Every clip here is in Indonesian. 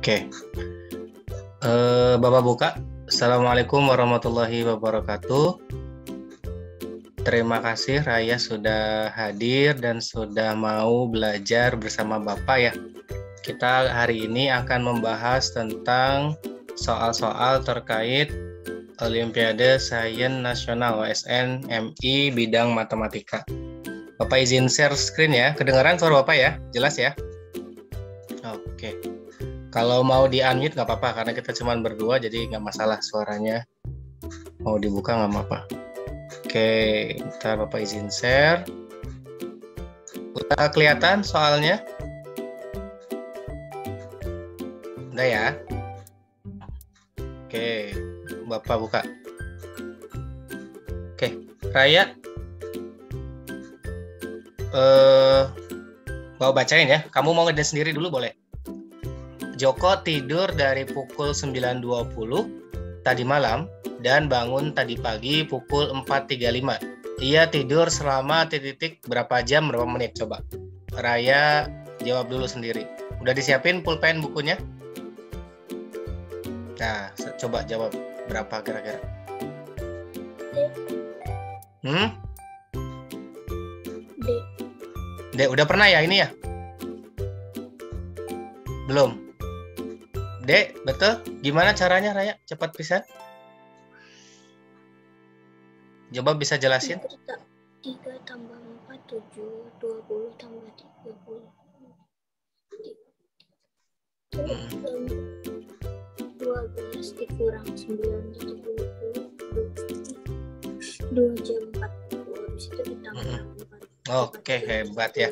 Oke. Bapak buka. Assalamualaikum warahmatullahi wabarakatuh. Terima kasih Raya sudah hadir dan sudah mau belajar bersama Bapak ya. Kita hari ini akan membahas tentang soal-soal terkait Olimpiade Sains Nasional OSN MI bidang matematika. Bapak izin share screen ya. Kedengaran suara Bapak ya? Jelas ya? Oke. Kalau mau di-unmute nggak apa-apa, karena kita cuma berdua, jadi nggak masalah suaranya. Mau dibuka nggak apa-apa. Oke, ntar Bapak izin share. Udah kelihatan soalnya? Udah ya? Oke, Bapak buka. Oke, Raya. Mau bacain ya. Kamu mau ngeden sendiri dulu boleh? Joko tidur dari pukul 9.20 tadi malam dan bangun tadi pagi pukul 4.35. Ia tidur selama titik berapa jam, berapa menit? Coba Raya jawab dulu sendiri. Udah disiapin pulpen bukunya? Nah, coba jawab berapa kira-kira? D, udah pernah ya ini ya? Belum? Dek, betul? Gimana caranya Raya? Cepat bisa? Coba bisa jelasin? 3 tambah 4, 7, 20 tambah 30. 12 dikurang 9 jadi 20. 2 jam 40. Habis itu ditambah 4. Oke, hebat ya.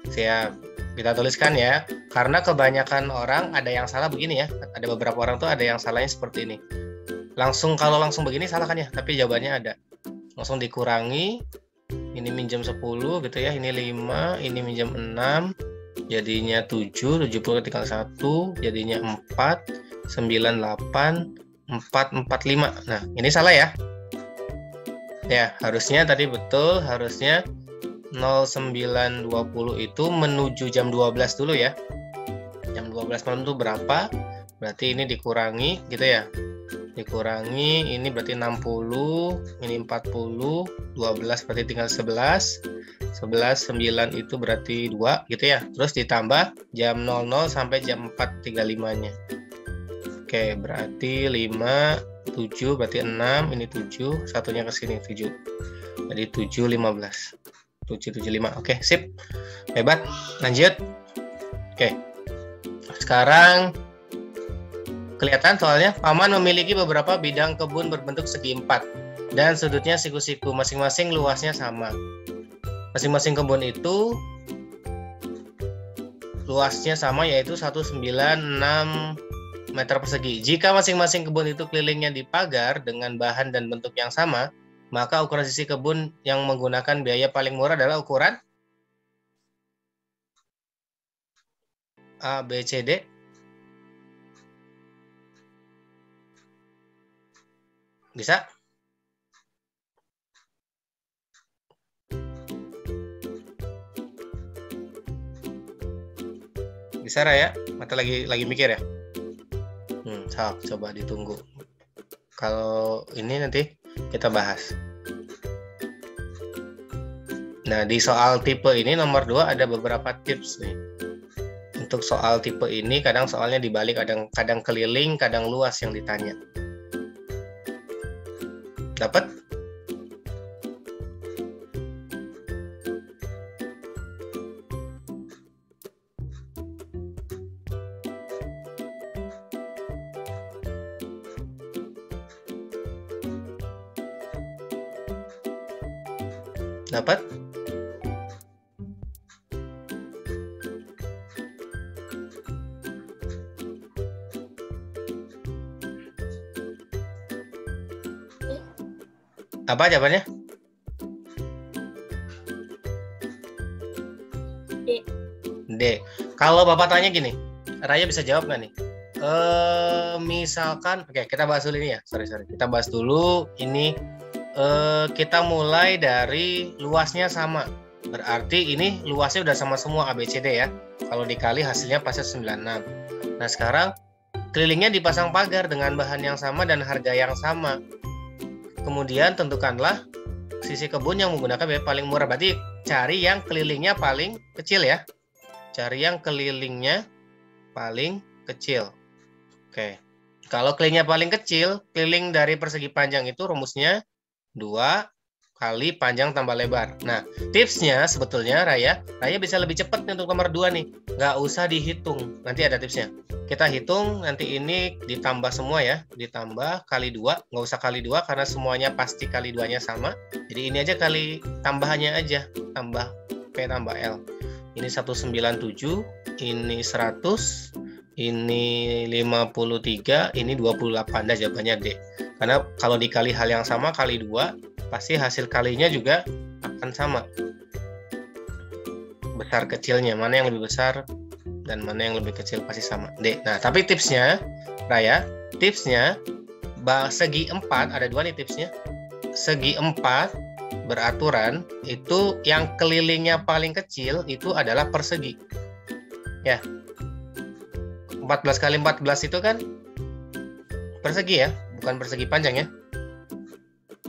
Siap. Kita tuliskan ya. Karena kebanyakan orang ada yang salah begini ya. Ada beberapa orang tuh ada yang salahnya seperti ini. Kalau langsung begini salah kan ya, tapi jawabannya ada. Langsung dikurangi, ini minjem 10 gitu ya, ini 5, ini minjem 6, jadinya 7, 70 tinggal 1, jadinya 4, 9, 8, 4, 4, 5. Nah, ini salah ya. Ya, harusnya tadi betul, harusnya 09.20 itu menuju jam 12 dulu ya. Jam 12 malam itu berapa? Berarti ini dikurangi gitu ya. Dikurangi ini berarti 60, ini 40, 12 berarti tinggal 11. 11, 9 itu berarti 2 gitu ya. Terus ditambah jam 00 sampai jam 4.35-nya. Oke, berarti 5, 7 berarti 6, ini 7, satunya ke sini 7. Jadi 7.15. 775. Oke, sip. Hebat. Lanjut. Oke. Sekarang kelihatan soalnya Paman memiliki beberapa bidang kebun berbentuk segi 4 dan sudutnya siku-siku. Masing-masing luasnya sama. Masing-masing kebun itu luasnya sama, yaitu 196 meter persegi. Jika masing-masing kebun itu kelilingnya dipagar dengan bahan dan bentuk yang sama, maka ukuran sisi kebun yang menggunakan biaya paling murah adalah ukuran A, B, C, D. Bisa? Bisa Raya? Mata lagi mikir ya? Coba ditunggu. Kalau ini nanti kita bahas. Nah, di soal tipe ini nomor 2 ada beberapa tips nih. Untuk soal tipe ini kadang soalnya dibalik, kadang keliling, kadang luas yang ditanya. Dapat? Dapat? Apa jawabannya? D. Kalau Bapak tanya gini, Raya bisa jawab nggak nih? Misalkan, oke, kita bahas dulu ini ya. Sorry. Kita bahas dulu ini. Kita mulai dari luasnya sama. Berarti ini luasnya udah sama semua ABCD ya. Kalau dikali hasilnya pasti 96. Nah, sekarang kelilingnya dipasang pagar dengan bahan yang sama dan harga yang sama. Kemudian tentukanlah sisi kebun yang menggunakan biaya paling murah. Berarti cari yang kelilingnya paling kecil ya. Cari yang kelilingnya paling kecil. Oke. Kalau kelilingnya paling kecil, keliling dari persegi panjang itu rumusnya 2 kali panjang tambah lebar. Nah, tipsnya sebetulnya Raya bisa lebih cepat nih untuk nomor 2 nih. Nggak usah dihitung. Nanti ada tipsnya. Kita hitung, nanti ini ditambah semua ya. Ditambah kali 2. Nggak usah kali 2 karena semuanya pasti kali 2-nya sama. Jadi ini aja kali tambahannya aja. Tambah P tambah L. Ini 197, ini 100, ini 53, ini 28. Nah, jawabannya D. Karena kalau dikali hal yang sama kali 2, pasti hasil kalinya juga akan sama. Besar kecilnya, mana yang lebih besar dan mana yang lebih kecil pasti sama. D. Nah, tapi tipsnya, Raya, tipsnya segi 4, ada 2 nih tipsnya. Segi 4 beraturan itu yang kelilingnya paling kecil itu adalah persegi. Ya. 14 kali 14 itu kan persegi ya, bukan persegi panjang ya.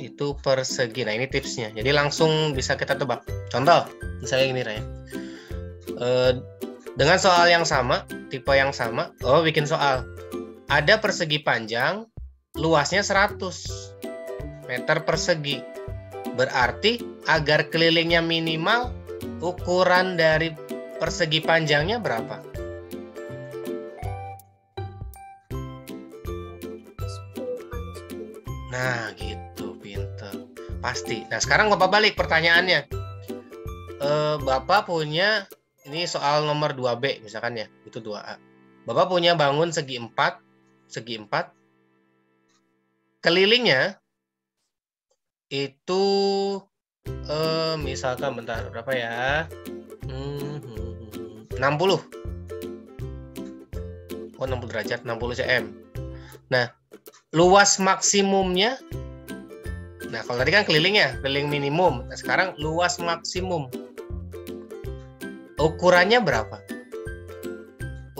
Itu persegi. Nah, ini tipsnya. Jadi langsung bisa kita tebak. Contoh, misalnya gini Raya. Dengan soal yang sama, tipe yang sama, bikin soal. Ada persegi panjang, luasnya 100 meter persegi. Berarti agar kelilingnya minimal, ukuran dari persegi panjangnya berapa? 10 Nah, gitu, pinter. Pasti. Nah, sekarang Bapak balik pertanyaannya. Bapak punya, ini soal nomor 2B misalkan ya, itu 2A. Bapak punya bangun segi 4, kelilingnya itu misalkan bentar, berapa ya? 60. 60 derajat, 60 cm. Nah, luas maksimumnya, nah kalau tadi kan kelilingnya, keliling minimum. Nah, sekarang luas maksimum. Ukurannya berapa?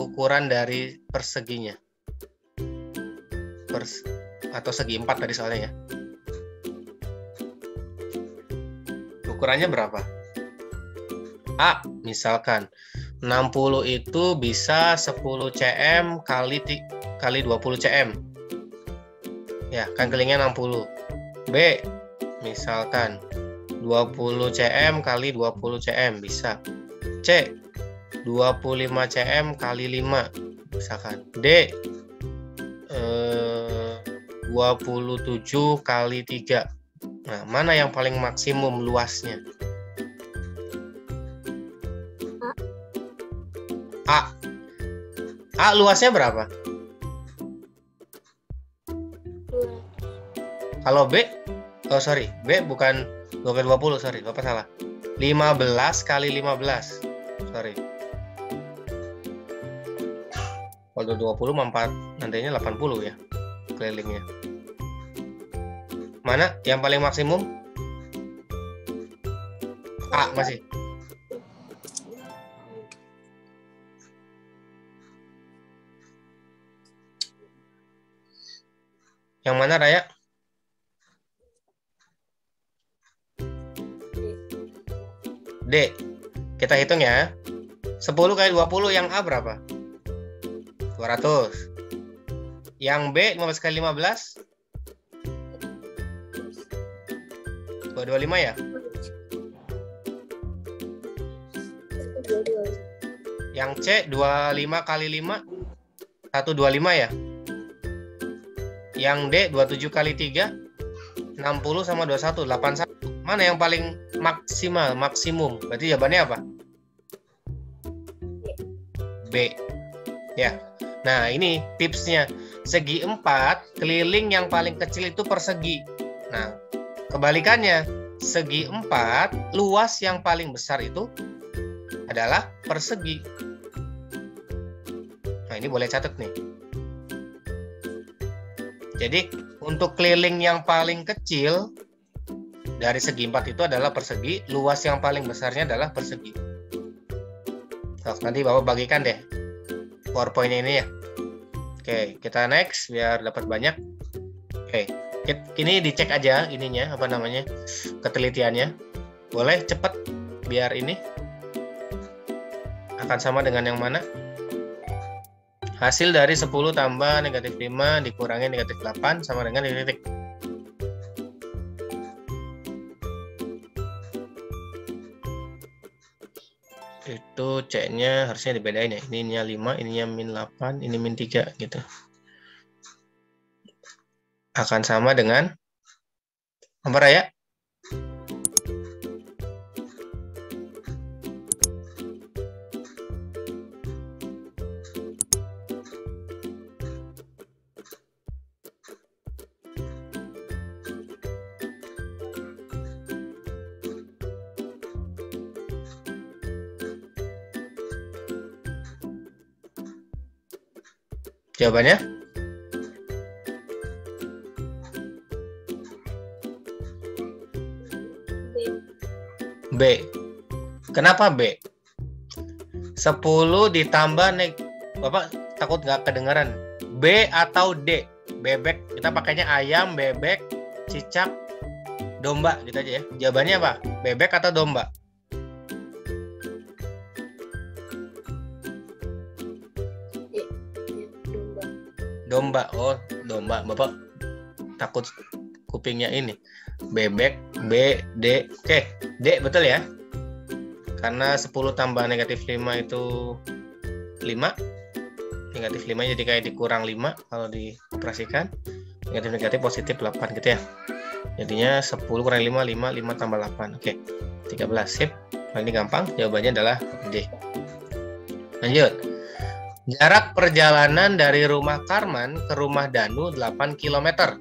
Ukuran dari perseginya. Atau segi 4 tadi soalnya ya. Ukurannya berapa? A, misalkan 60 itu bisa 10 cm kali 20 cm. Ya, kan kelilingnya 60. B, misalkan 20 cm kali 20 cm bisa. C, 25 cm kali 5 misalkan. D, 27 kali 3. Nah, mana yang paling maksimum luasnya? A. A luasnya berapa? 200. Kalau B, B bukan 20, sorry, Bapak salah. 15 kali 15. Sorry. Kalau 20 nantinya 80 ya kelilingnya. Mana yang paling maksimum? A masih. Yang mana Raya? D. Kita hitung ya. 10 kali 20 yang A berapa? 200. Yang B 15 kali 15? 225 ya? Yang C 25 kali 5? 125 ya? Yang D 27 kali 3? 60 sama 21, 81. Mana yang paling maksimum? Berarti jawabannya apa? B. Ya. Nah, ini tipsnya. Segi 4, keliling yang paling kecil itu persegi. Nah, kebalikannya, segi 4, luas yang paling besar itu adalah persegi. Nah, ini boleh catat nih. Jadi, untuk keliling yang paling kecil dari segi 4 itu adalah persegi, luas yang paling besarnya adalah persegi. Nah, nanti Bapak bagikan deh PowerPoint ini ya. Oke, kita next biar dapat banyak. Oke, ini dicek aja ininya apa namanya ketelitiannya. Boleh cepet biar ini akan sama dengan yang mana? Hasil dari 10 tambah negatif 5 dikurangi negatif 8 sama dengan titik. Itu C-nya harusnya dibedain ya. Ininya 5, ininya min 8, ini min 3 gitu. Akan sama dengan apa Raya? Jawabannya? B. B. Kenapa B? 10 ditambah Bapak takut nggak kedengaran. B atau D? Bebek. Kita pakainya ayam, bebek, cicak, domba gitu aja ya. Jawabannya apa? Bebek atau domba? Domba. Oh, domba. Bapak takut kupingnya ini. Bebek, B, D. Oke, D betul ya. Karena 10 tambah negatif 5 itu 5. Negatif 5 jadi kayak dikurang 5 kalau dioperasikan. Negatif positif 8 gitu ya. Jadinya 10 kurang 5, 5 tambah 8. Oke, 13. Sip. Nah, ini gampang. Jawabannya adalah D. Lanjut. Jarak perjalanan dari rumah Karman ke rumah Danu 8 km.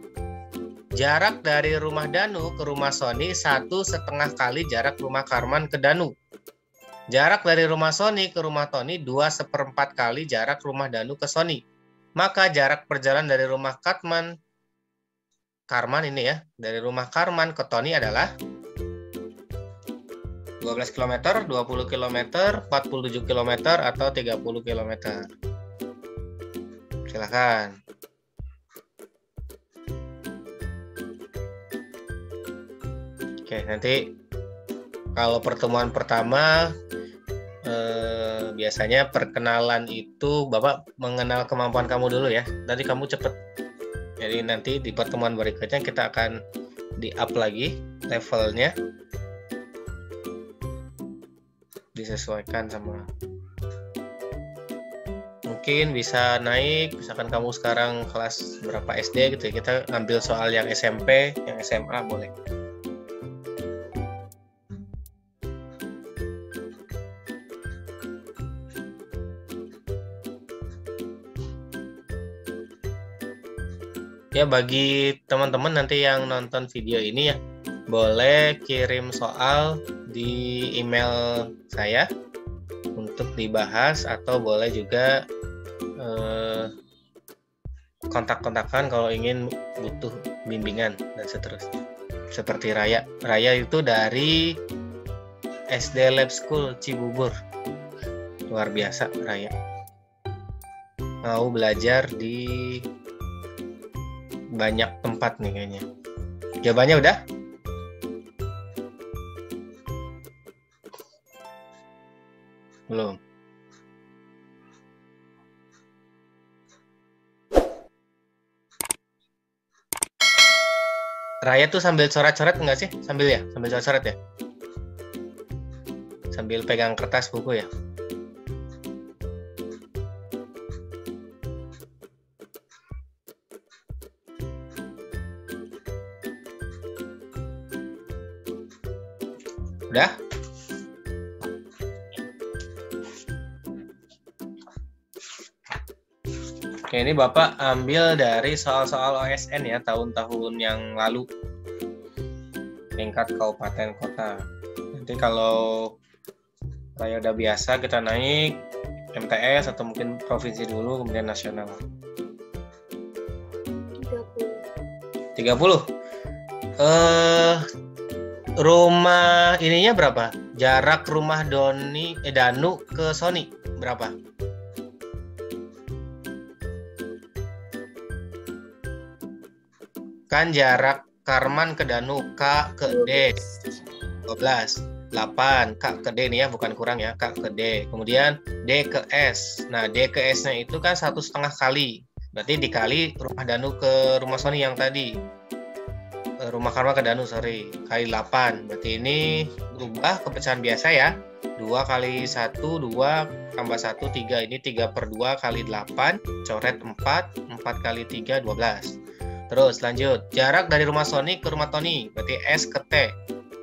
Jarak dari rumah Danu ke rumah Sony 1,5 kali jarak rumah Karman ke Danu. Jarak dari rumah Sony ke rumah Tony 2/4 kali jarak rumah Danu ke Sony. Maka jarak perjalanan dari rumah Karman ini ya, dari rumah Karman ke Tony adalah 12 km, 20 km, 47 km, atau 30 km. Silakan. Oke, nanti kalau pertemuan pertama biasanya perkenalan itu Bapak mengenal kemampuan kamu dulu ya. Nanti kamu cepet. Jadi nanti di pertemuan berikutnya kita akan di-up lagi levelnya. Disesuaikan sama mungkin bisa naik, misalkan kamu sekarang kelas berapa SD gitu ya, kita ngambil soal yang SMP, yang SMA boleh. Ya bagi teman-teman nanti yang nonton video ini ya, boleh kirim soal di email saya untuk dibahas atau boleh juga kontak-kontakan kalau ingin butuh bimbingan dan seterusnya. Seperti Raya. Raya itu dari SD Lab School Cibubur. Luar biasa Raya. Mau belajar di banyak tempat nih kayaknya. Jawabannya udah? Belum. Raya tuh sambil coret-coret enggak sih? Sambil ya? Sambil coret-coret ya? Sambil pegang kertas buku ya? Udah? Oke, ini Bapak ambil dari soal-soal OSN ya, tahun-tahun yang lalu. Tingkat kabupaten kota. Nanti kalau Raya udah biasa, kita naik MTS atau mungkin provinsi dulu, kemudian nasional. 30. Rumah ininya berapa? Jarak rumah Danu ke Sony berapa? Kan jarak Karman ke Danu K ke D 12. 8 K ke D nih ya, bukan kurang ya, K ke D. Kemudian D ke S. Nah, D ke S-nya itu kan 1,5 kali. Berarti dikali rumah Danu ke rumah Sony yang tadi. Rumah Karma ke Danu, sorry. Kali 8. Berarti ini berubah ke pecahan biasa ya. 2 kali 1, 2 tambah 1, 3. Ini 3 per 2 kali 8. Coret 4. 4 kali 3, 12. Terus lanjut. Jarak dari rumah Sony ke rumah Tony. Berarti S ke T.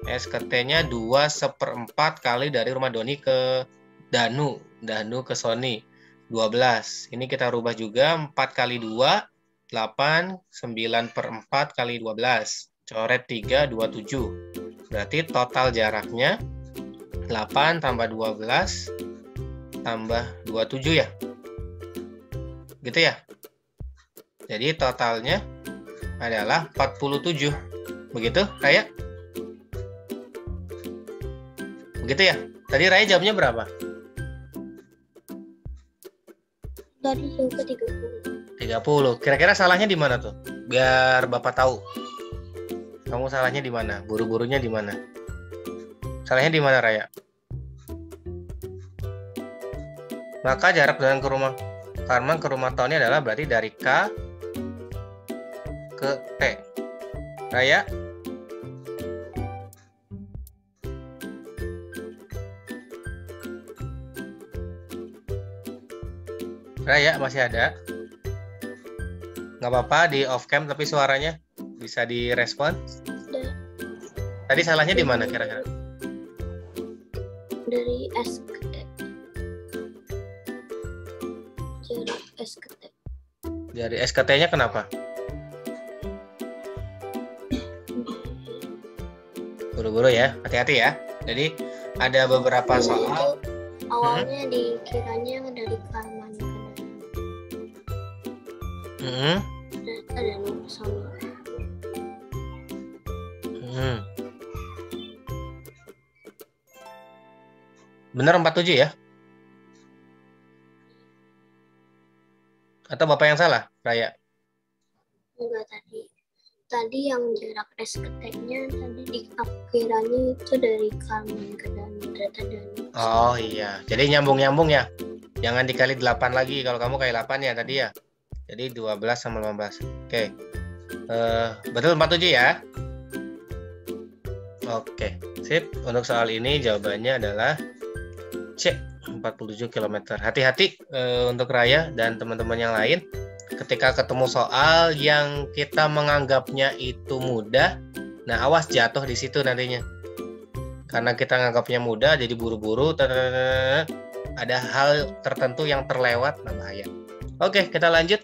S ke T-nya 2/4 kali dari rumah Doni ke Danu. Danu ke Sony. 12. Ini kita rubah juga. 4 kali 2. 8. 9/4 kali 12. Coret 3, 27. Berarti total jaraknya 8 tambah 12 tambah 27 ya. Gitu ya. Jadi totalnya adalah 47. Begitu, Raya? Begitu ya? Tadi Raya jawabnya berapa? Tadi jawab 30. 30. Kira-kira salahnya di mana tuh? Biar Bapak tahu. Kamu salahnya di mana? Buru-burunya di mana? Salahnya di mana, Raya? Maka jarak dengan ke rumah Karman ke rumah Tony adalah berarti dari K ke T. Raya? Raya masih ada? Nggak apa-apa di off cam tapi suaranya bisa direspon. Tadi salahnya di mana kira-kira? Dari S ke T. Jarak S ke T. Dari S ke T-nya kenapa? Buru-buru ya, hati-hati ya. Jadi ada beberapa soal. Awalnya dikiranya dari Karman ke Danu. Ternyata Danu ke Sony. Bener 47 ya? Atau Bapak yang salah, Raya? Enggak tadi. Tadi yang jarak S ke T-nya tadi dikiranya itu dari Karman ke Danu. Ternyata Danu. Oh iya, jadi nyambung-nyambung ya. Jangan dikali 8 lagi, kalau kamu kali 8 ya tadi ya. Jadi 12 sama 15. Oke. Betul 47 ya? Oke, sip. Untuk soal ini jawabannya adalah C, 47 km. Hati-hati untuk Raya dan teman-teman yang lain. Ketika ketemu soal yang kita menganggapnya itu mudah, nah awas jatuh di situ nantinya. Karena kita menganggapnya mudah, jadi buru-buru, ada hal tertentu yang terlewat, nah bahaya. Oke, kita lanjut.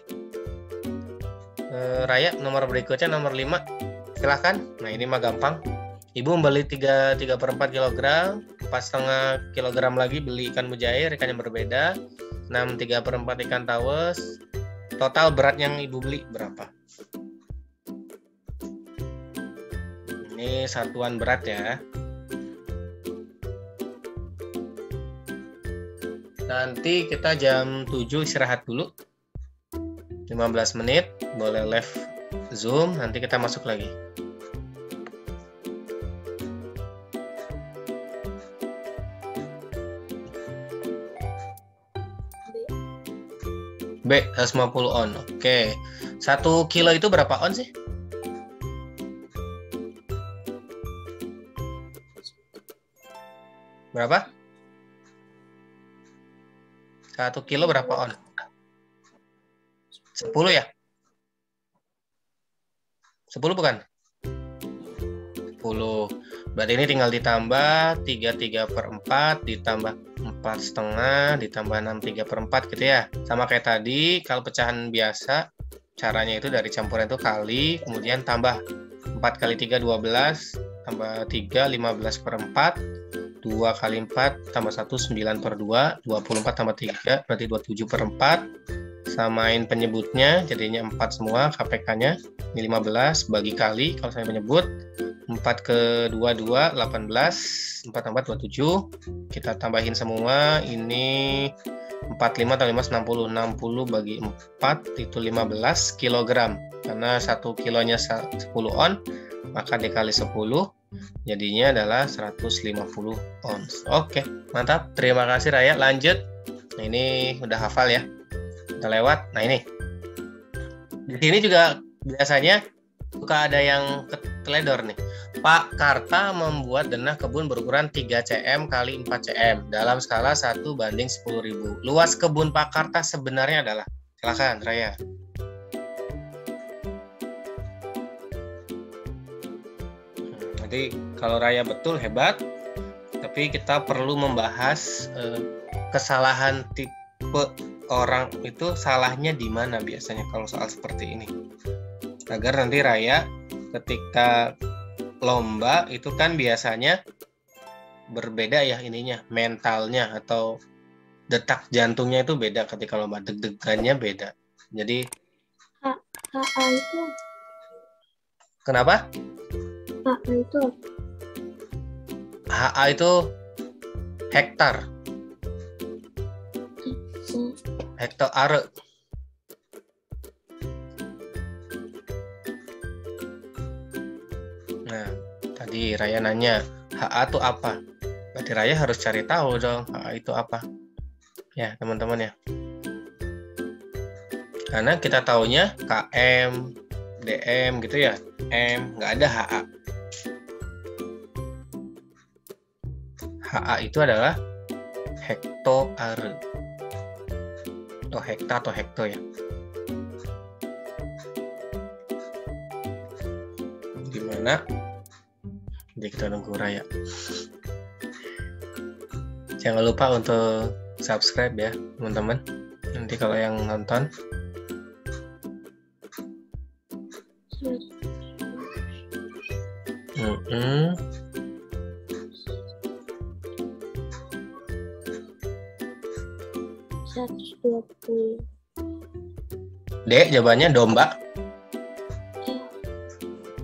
Raya, nomor berikutnya nomor 5. Silahkan. Nah ini mah gampang. Ibu membeli 3/4 kg, 4,5 kg lagi beli ikan mujair, ikan yang berbeda. 6 3/4 ikan tawes. Total berat yang ibu beli berapa? Ini satuan berat ya. Nanti kita jam 7 istirahat dulu. 15 menit, boleh live Zoom, nanti kita masuk lagi. B, 150 on. Oke. 1 kilo itu berapa on sih? Berapa? 1 kilo berapa on? 10 ya? 10 bukan? 10. Berarti ini tinggal ditambah 3/4 ditambah 4,5 ditambah 6 3/4 gitu ya. Sama kayak tadi, kalau pecahan biasa caranya itu dari campuran itu kali, kemudian tambah 4 kali 3 12, tambah 3 15/4, 2 kali 4 tambah 1 9/2, 24 tambah 3 berarti 27/4. Samain penyebutnya jadinya 4 semua, KPK-nya ini 15 bagi kali kalau saya menyebut 4 ke 2 2 18, 4 tambah 27. Kita tambahin semua, ini 45 atau 5, 60 bagi 4 itu 15 kilogram. Karena 1 kilonya 10 on, maka dikali 10 jadinya adalah 150 ons. Oke, mantap. Terima kasih Raya. Lanjut. Nah, ini udah hafal ya. Udah lewat. Nah, ini. Di sini juga biasanya suka ada yang teledor nih. Pak Karta membuat denah kebun berukuran 3 cm kali 4 cm dalam skala 1:10.000. Luas kebun Pak Karta sebenarnya adalah, silakan Raya. Nanti kalau Raya betul hebat, tapi kita perlu membahas kesalahan tipe orang itu salahnya di mana biasanya kalau soal seperti ini. Agar nanti Raya ketika lomba itu kan biasanya berbeda ya ininya, mentalnya atau detak jantungnya itu beda ketika lomba, deg-degannya beda. Jadi HA itu kenapa? HA itu hektar. Hektare. Nah, tadi Raya nanya, HA itu apa? Berarti Raya harus cari tahu dong, HA itu apa. Ya, teman-teman ya. Karena kita taunya KM, DM gitu ya, M, nggak ada HA. HA itu adalah hektare. Atau hektar atau hekto ya. Gimana? Jadi kita nunggu Raya. Jangan lupa untuk subscribe ya teman-teman. Nanti kalau yang nonton Dek, jawabannya domba.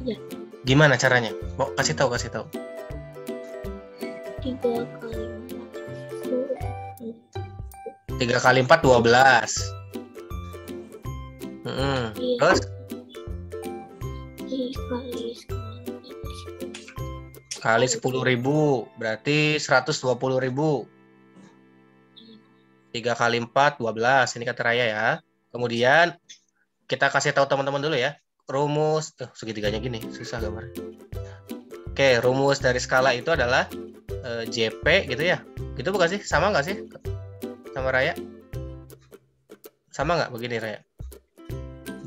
Ya. Gimana caranya? Mau kasih tahu. 3 kali 4 12. Terus kali 10.000 berarti 120.000. 3 kali 4 12. Ini kata Raya ya. Kemudian kita kasih tahu teman-teman dulu ya. Rumus segitiganya gini, susah gambarnya. Oke, rumus dari skala itu adalah JP gitu ya. Gitu bukan sih? Sama nggak sih sama Raya? Sama nggak begini Raya?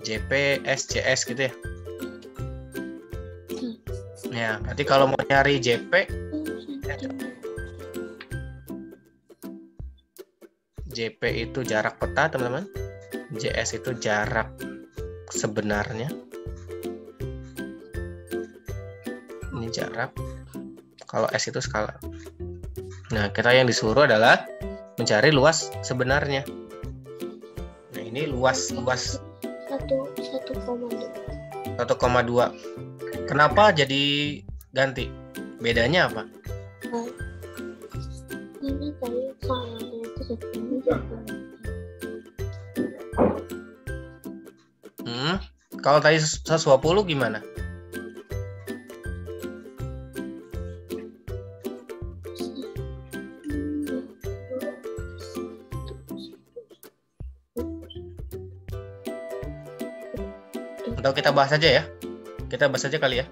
JP SJS gitu ya. Ya, berarti kalau mau nyari JP JP itu jarak peta teman-teman. JS itu jarak sebenarnya. Ini jarak. Kalau S itu skala. Nah, kita yang disuruh adalah mencari luas sebenarnya. Nah, ini luas 1,2. Kenapa jadi ganti? Bedanya apa? Karena tadi soalnya itu Kalau tadi 120 gimana? Atau kita bahas aja ya? Kita bahas aja kali ya?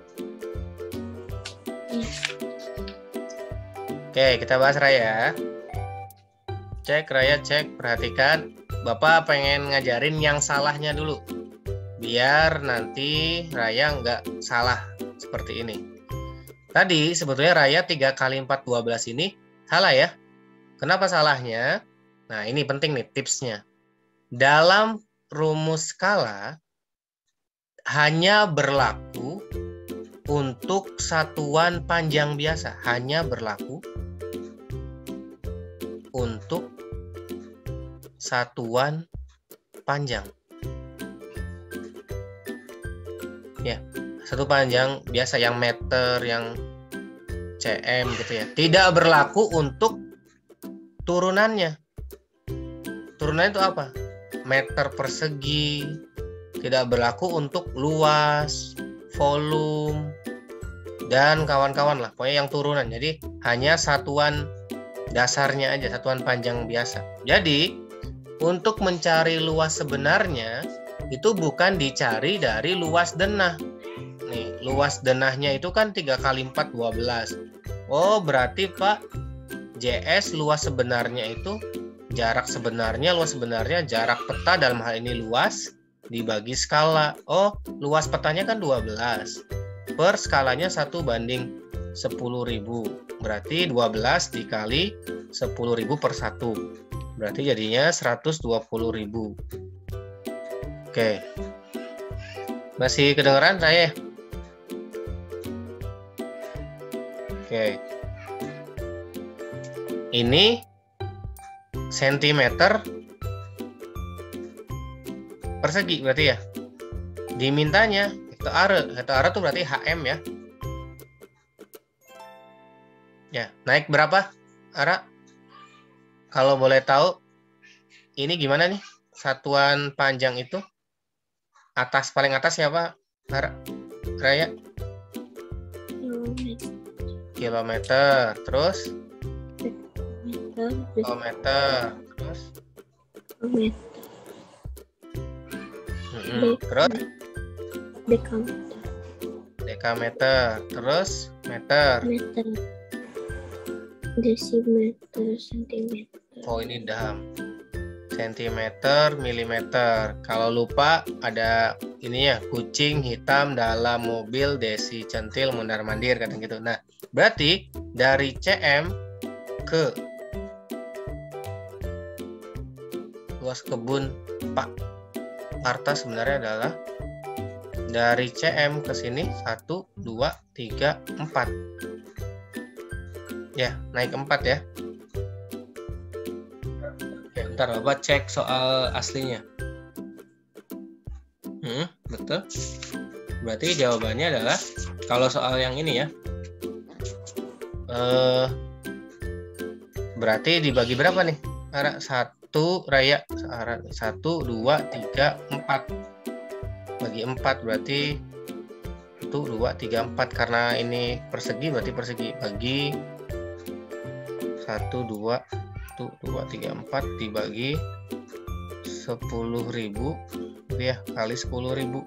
Oke, kita bahas Raya. Cek Raya, cek, perhatikan. Bapak pengen ngajarin yang salahnya dulu. Biar nanti Raya nggak salah seperti ini. Tadi sebetulnya Raya 3 kali 4 12 ini salah ya. Kenapa salahnya? Nah, ini penting nih tipsnya. Dalam rumus skala hanya berlaku untuk satuan panjang biasa. Hanya berlaku untuk satuan panjang. Ya, satu panjang biasa yang meter, yang cm gitu ya. Tidak berlaku untuk turunannya. Turunan itu apa? Meter persegi, tidak berlaku untuk luas, volume, dan kawan-kawan lah. Pokoknya yang turunan. Jadi hanya satuan dasarnya aja, satuan panjang biasa. Jadi untuk mencari luas sebenarnya itu bukan dicari dari luas denah. Nih, luas denahnya itu kan 3 kali 4, 12. Oh, berarti Pak, JS luas sebenarnya itu jarak sebenarnya, luas sebenarnya jarak peta dalam hal ini luas dibagi skala. Oh, luas petanya kan 12. Per skalanya 1/10.000. Berarti 12 dikali 10.000 per 1. Berarti jadinya 120.000. Oke. Masih kedengeran saya? Oke. Ini sentimeter persegi berarti ya. Dimintanya hektare. Hektare itu berarti HM ya. Ya, naik berapa, Ara? Kalau boleh tahu, ini gimana nih? Satuan panjang itu paling atas siapa, Ara? Raya? Kilometer. Terus? Kilometer. Terus? Terus? Dekameter. Terus? Meter. Desimeter, sentimeter. Oh, ini dam. Sentimeter, milimeter. Kalau lupa ada ini ya, kucing hitam dalam mobil desi centil mondar mandir kata gitu. Nah, berarti dari CM ke luas kebun Pak Arta sebenarnya adalah dari CM ke sini 1, 2, 3, 4. Ya, naik 4 ya. Oke, bentar Bapak cek soal aslinya. Betul. Berarti jawabannya adalah kalau soal yang ini ya. Berarti dibagi berapa nih? 1 Raya. 1, 2, 3, 4. Bagi 4 berarti 1, 2, 3, 4. Karena ini persegi berarti persegi. Bagi 1, 2, 3, 4 dibagi 10.000 ya, kali 10.000.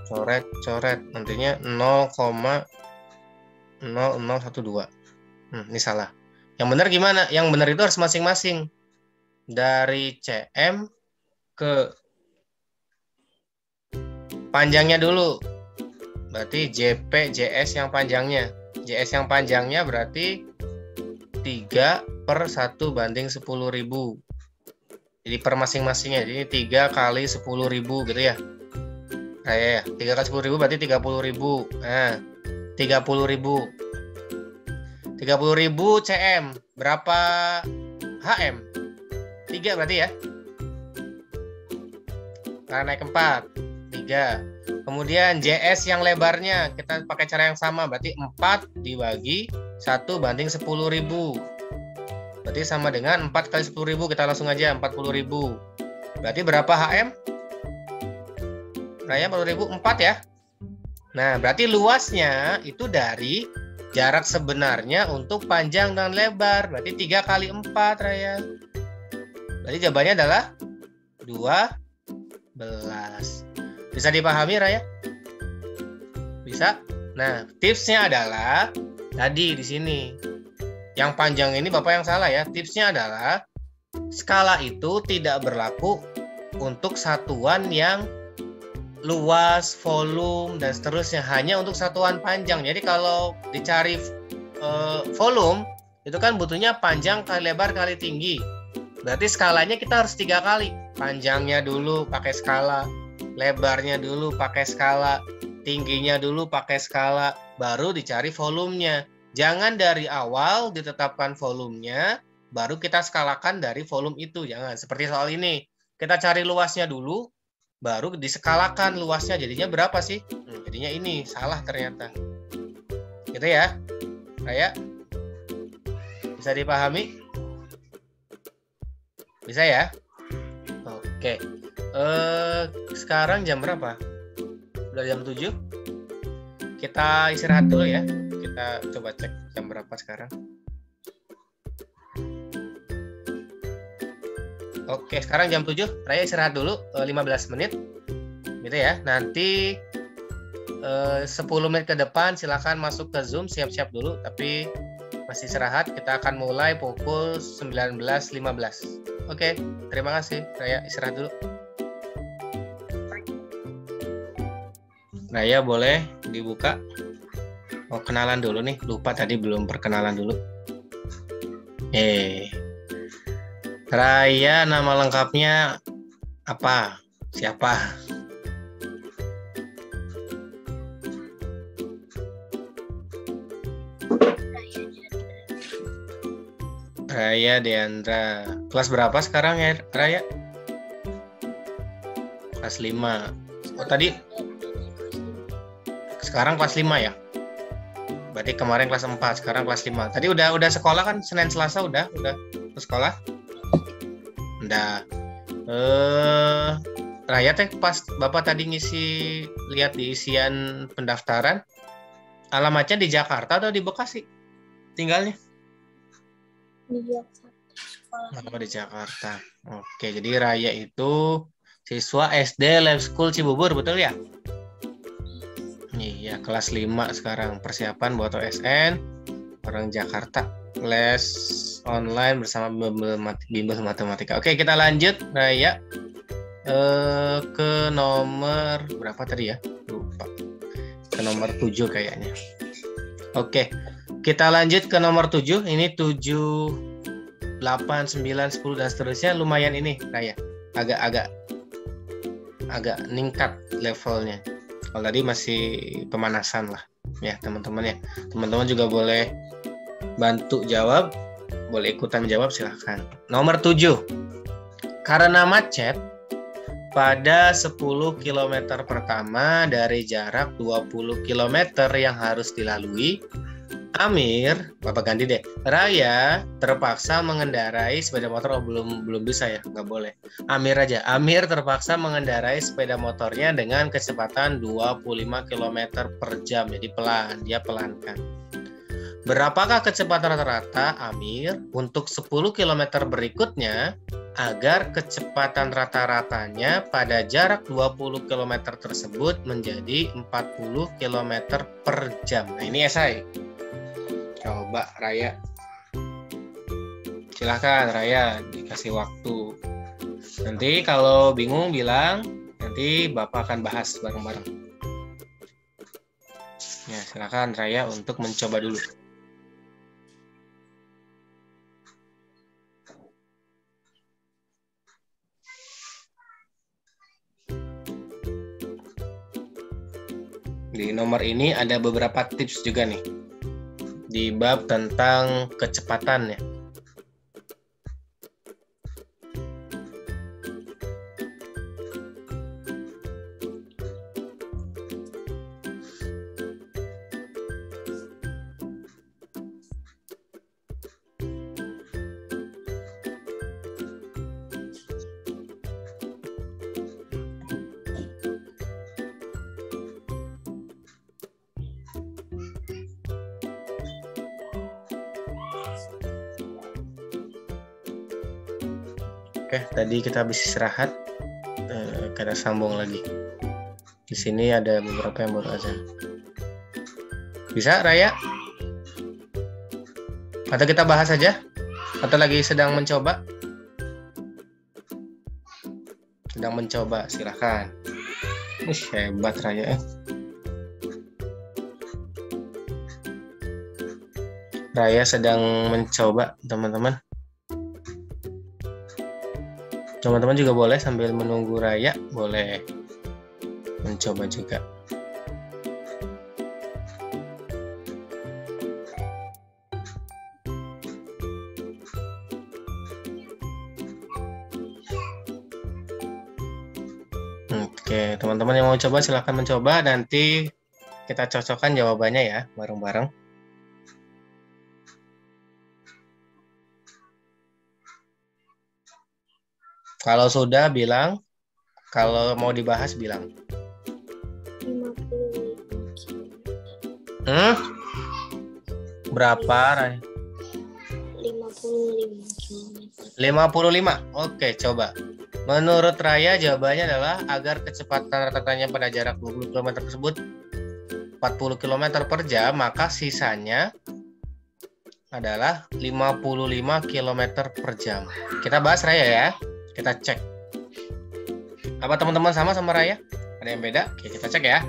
Coret nantinya 0,0012. Ini salah. Yang benar gimana? Yang benar itu harus masing-masing. Dari CM ke panjangnya dulu. Berarti JP JS yang panjangnya. JS yang panjangnya berarti 3 per 1/10.000. Jadi per masing-masingnya. Jadi 3 kali 10.000 gitu ya. Nah ya, 3 kali 10.000 berarti 30.000. Nah, 30.000. 30.000 CM. Berapa HM? 3 berarti ya. Karena naik 4. 3. Kemudian JS yang lebarnya kita pakai cara yang sama, berarti 4 dibagi 1/10.000. Berarti sama dengan 4 kali 10.000, kita langsung aja 40.000. Berarti berapa HM? Raya 40.000, 4 ya. Nah, berarti luasnya itu dari jarak sebenarnya untuk panjang dan lebar. Berarti 3 kali 4 Raya. Berarti jawabannya adalah 12. Bisa dipahami Raya? Bisa? Nah, tipsnya adalah tadi di sini. Yang panjang ini Bapak yang salah ya. Tipsnya adalah skala itu tidak berlaku untuk satuan yang luas, volume, dan seterusnya. Hanya untuk satuan panjang. Jadi kalau dicari volume, itu kan butuhnya panjang kali lebar kali tinggi. Berarti skalanya kita harus 3 kali. Panjangnya dulu pakai skala, lebarnya dulu pakai skala, tingginya dulu pakai skala, baru dicari volumenya. Jangan dari awal ditetapkan volumenya, baru kita skalakan dari volume itu. Jangan. Seperti soal ini. Kita cari luasnya dulu, baru diskalakan luasnya. Jadinya berapa sih? Jadinya ini. Salah ternyata. Gitu ya. Raya? Bisa dipahami? Bisa ya? Oke. Sekarang jam berapa? Udah jam 7. Kita istirahat dulu ya. Kita coba cek jam berapa sekarang. Oke, sekarang jam 7. Raya istirahat dulu 15 menit. Gitu ya. Nanti 10 menit ke depan silakan masuk ke Zoom, siap-siap dulu. Tapi masih istirahat. Kita akan mulai pukul 19.15. Oke, terima kasih. Raya istirahat dulu. Raya boleh dibuka. Oh, kenalan dulu nih. Lupa tadi belum perkenalan dulu. Raya nama lengkapnya apa? Siapa? Raya Deandra. Kelas berapa sekarang ya, Raya? Kelas 5. Oh, tadi sekarang kelas 5 ya? Berarti kemarin kelas 4, sekarang kelas 5. Tadi udah sekolah kan? Senin Selasa udah ke sekolah? Udah. Raya teh pas Bapak tadi lihat di isian pendaftaran, alamatnya di Jakarta atau di Bekasi? Tinggalnya? Di Jakarta sekolah. Apa di Jakarta? Oke, jadi Raya itu siswa SD Lab School Cibubur, betul ya? Iya, kelas 5 sekarang, persiapan buat OSN, orang Jakarta, les online bersama bimbel matematika. Oke, kita lanjut, Raya, ke nomor berapa tadi ya? Lupa. Ke nomor 7 kayaknya. Oke, kita lanjut ke nomor 7. Ini 7, 8, 9, 10 dan seterusnya. Lumayan ini, Raya. Agak ningkat levelnya. Kalau tadi masih pemanasan lah ya teman-teman ya. Teman-teman juga boleh bantu jawab, boleh ikutan menjawab silahkan. Nomor 7. Karena macet pada 10 km pertama dari jarak 20 km yang harus dilalui, Amir, Bapak ganti deh. Raya terpaksa mengendarai sepeda motor. Oh, belum bisa ya, nggak boleh. Amir aja. Amir terpaksa mengendarai sepeda motornya dengan kecepatan 25 km per jam. Jadi pelan, dia pelankan. Berapakah kecepatan rata-rata Amir untuk 10 km berikutnya agar kecepatan rata-ratanya pada jarak 20 km tersebut menjadi 40 km per jam. Nah, ini esai. Coba Raya. Silahkan Raya, dikasih waktu. Nanti kalau bingung bilang, nanti Bapak akan bahas bareng-bareng. Ya, silahkan Raya untuk mencoba dulu. Di nomor ini ada beberapa tips juga nih. Di bab tentang kecepatan ya. Oke, tadi kita habis istirahat, kita sambung lagi. Di sini ada beberapa yang baru azan. Bisa, Raya? Atau kita bahas aja? Atau lagi sedang mencoba? Sedang mencoba, silahkan. Hebat Raya. Raya sedang mencoba, teman-teman. Teman-teman juga boleh sambil menunggu Raya, boleh mencoba juga. Oke, teman-teman yang mau coba silahkan mencoba, nanti kita cocokkan jawabannya ya, bareng-bareng. Kalau sudah bilang, kalau mau dibahas bilang. 55 km. Berapa, Ray? 55 km. 55. Oke, coba. Menurut Raya jawabannya adalah agar kecepatan rata-ratanya pada jarak 20 km tersebut 40 km per jam, maka sisanya adalah 55 km per jam. Kita bahas Raya ya. Kita cek. Apa teman-teman sama Raya? Ada yang beda? Oke, kita cek ya.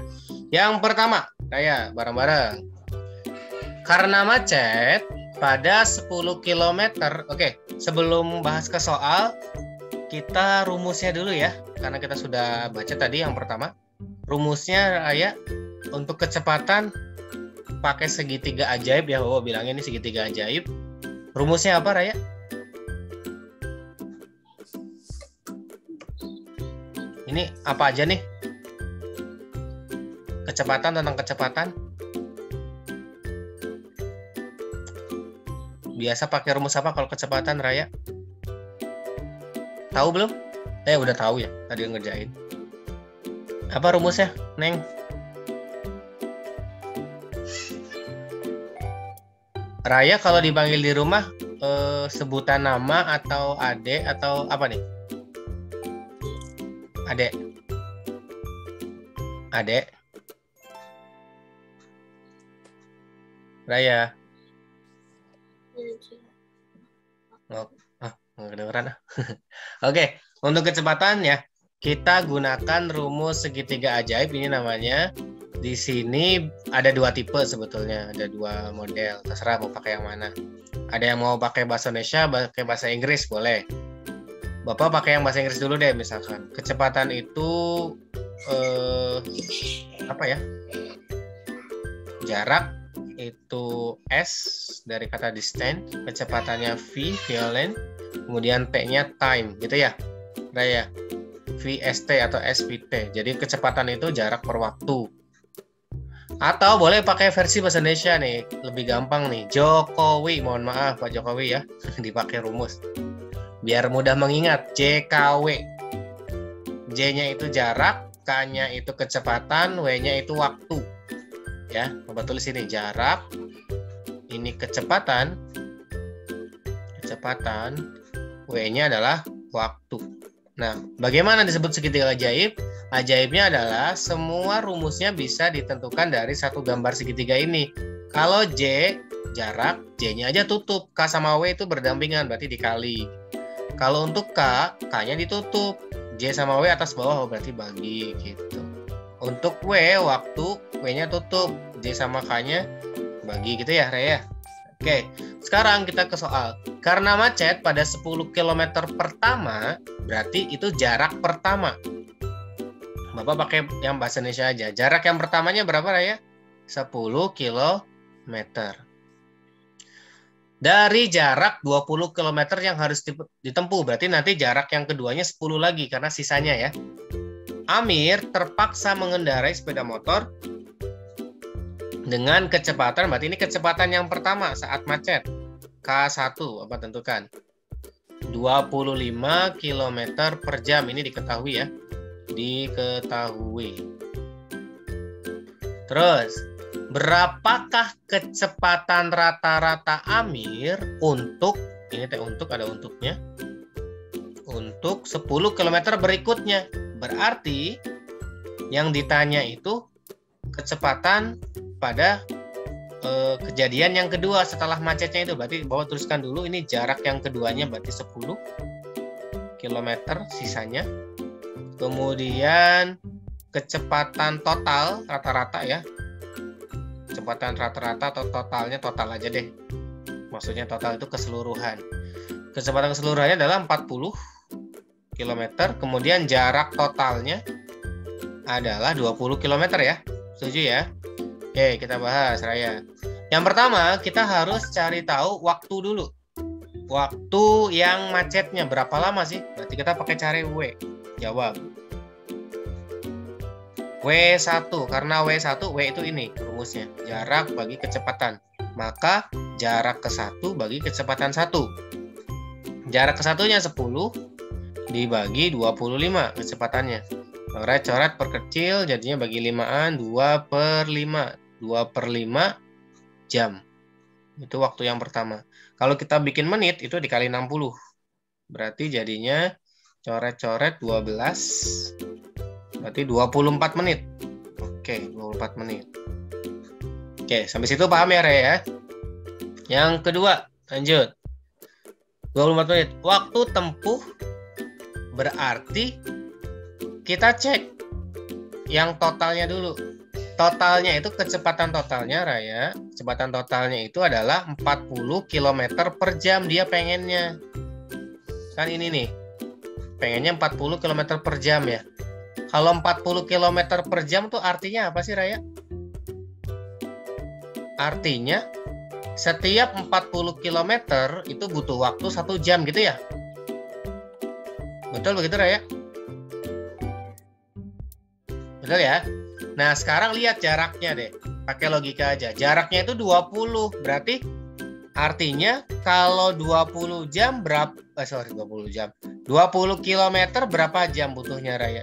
Yang pertama, Raya, bareng-bareng. Karena macet pada 10 km. Oke, sebelum bahas ke soal, kita rumusnya dulu ya. Karena kita sudah baca tadi yang pertama. Rumusnya Raya, untuk kecepatan pakai segitiga ajaib ya. Oh, bilangnya ini segitiga ajaib. Rumusnya apa, Raya? Ini apa aja nih? Kecepatan, tentang kecepatan. Biasa pakai rumus apa kalau kecepatan, Raya? Tahu belum? Udah tahu ya, tadi ngerjain. Apa rumusnya, Neng? Raya kalau dipanggil di rumah, sebutan nama atau adek atau apa nih? Adek. Adek. Raya. Nggak kedengeran. Oke, untuk kecepatan ya, kita gunakan rumus segitiga ajaib. Ini namanya. Di sini ada dua tipe sebetulnya, ada dua model. Terserah mau pakai yang mana. Ada yang mau pakai bahasa Indonesia, pakai bahasa Inggris boleh. Bapak pakai yang bahasa Inggris dulu deh, misalkan. Kecepatan itu apa ya? Jarak itu S dari kata distance, kecepatannya V, violent, kemudian T-nya time, gitu ya. Raya. VST atau SVT. Jadi kecepatan itu jarak per waktu. Atau boleh pakai versi bahasa Indonesia nih, lebih gampang nih. Jokowi, mohon maaf Pak Jokowi ya, dipakai rumus. Biar mudah mengingat, JKW. J-nya itu jarak, K-nya itu kecepatan, W-nya itu waktu. Ya, Bapak tulis ini jarak, ini kecepatan, W-nya adalah waktu. Nah, bagaimana disebut segitiga ajaib? Ajaibnya adalah semua rumusnya bisa ditentukan dari satu gambar segitiga ini. Kalau J, jarak, J-nya aja tutup. K sama W itu berdampingan, berarti dikali. Kalau untuk K, K-nya ditutup. J sama W atas bawah, berarti bagi gitu. Untuk W, waktu, W-nya tutup. J sama K-nya bagi gitu ya, Raya. Oke, sekarang kita ke soal. Karena macet pada 10 km pertama, berarti itu jarak pertama. Bapak pakai yang bahasa Indonesia aja. Jarak yang pertamanya berapa, Raya? 10 km. Dari jarak 20 km yang harus ditempuh, berarti nanti jarak yang keduanya 10 lagi, karena sisanya ya. Amir terpaksa mengendarai sepeda motor dengan kecepatan, berarti ini kecepatan yang pertama saat macet. K1, Bapak tentukan. 25 km per jam, ini diketahui ya. Terus, berapakah kecepatan rata-rata Amir untuk, ini untuk, ada untuknya, untuk 10 km berikutnya. Berarti yang ditanya itu kecepatan pada kejadian yang kedua setelah macetnya itu. Berarti Bapak tuliskan dulu ini jarak yang keduanya, berarti 10 km sisanya. Kemudian kecepatan total rata-rata ya. Kecepatan rata-rata atau totalnya, total aja deh. Maksudnya total itu keseluruhan. Kecepatan keseluruhannya adalah 40 km. Kemudian jarak totalnya adalah 20 km ya. Setuju ya? Oke, kita bahas, Raya. Yang pertama, kita harus cari tahu waktu dulu. Waktu yang macetnya berapa lama sih? Berarti kita pakai cari W. Jawab. W1, karena W1, W itu ini rumusnya. Jarak bagi kecepatan. Maka jarak ke 1 bagi kecepatan 1. Jarak ke 1-nya 10. dibagi 25 kecepatannya. Coret-coret perkecil jadinya bagi 5-an 2/5. 2/5 jam. Itu waktu yang pertama. Kalau kita bikin menit itu dikali 60. Berarti jadinya coret-coret 12. Berarti 24 menit. Oke, 24 menit. Oke, sampai situ paham ya, Raya? Yang kedua, lanjut. 24 menit. Waktu tempuh berarti kita cek yang totalnya dulu. Totalnya itu kecepatan totalnya, Raya. Kecepatan totalnya itu adalah 40 km per jam dia pengennya. Kan ini nih. Pengennya 40 km per jam ya. Kalau 40 km per jam tuh artinya apa sih, Raya? Artinya setiap 40 km itu butuh waktu 1 jam gitu ya? Betul begitu, Raya? Betul ya? Nah, sekarang lihat jaraknya deh. Pakai logika aja. Jaraknya itu 20. Berarti artinya kalau 20 jam berapa? 20 jam. 20 km berapa jam butuhnya, Raya?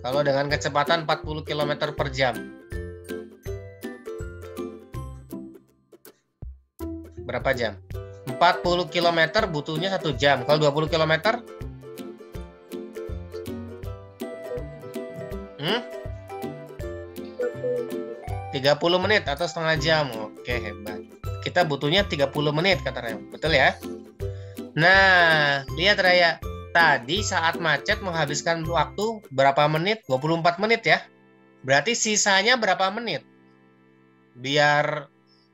Kalau dengan kecepatan 40 km per jam. Berapa jam? 40 km butuhnya 1 jam. Kalau 20 km? 30 menit atau setengah jam. Oke, hebat. Kita butuhnya 30 menit kata Raya. Betul ya? Nah, lihat Raya. Tadi saat macet menghabiskan waktu berapa menit? 24 menit ya. Berarti sisanya berapa menit? Biar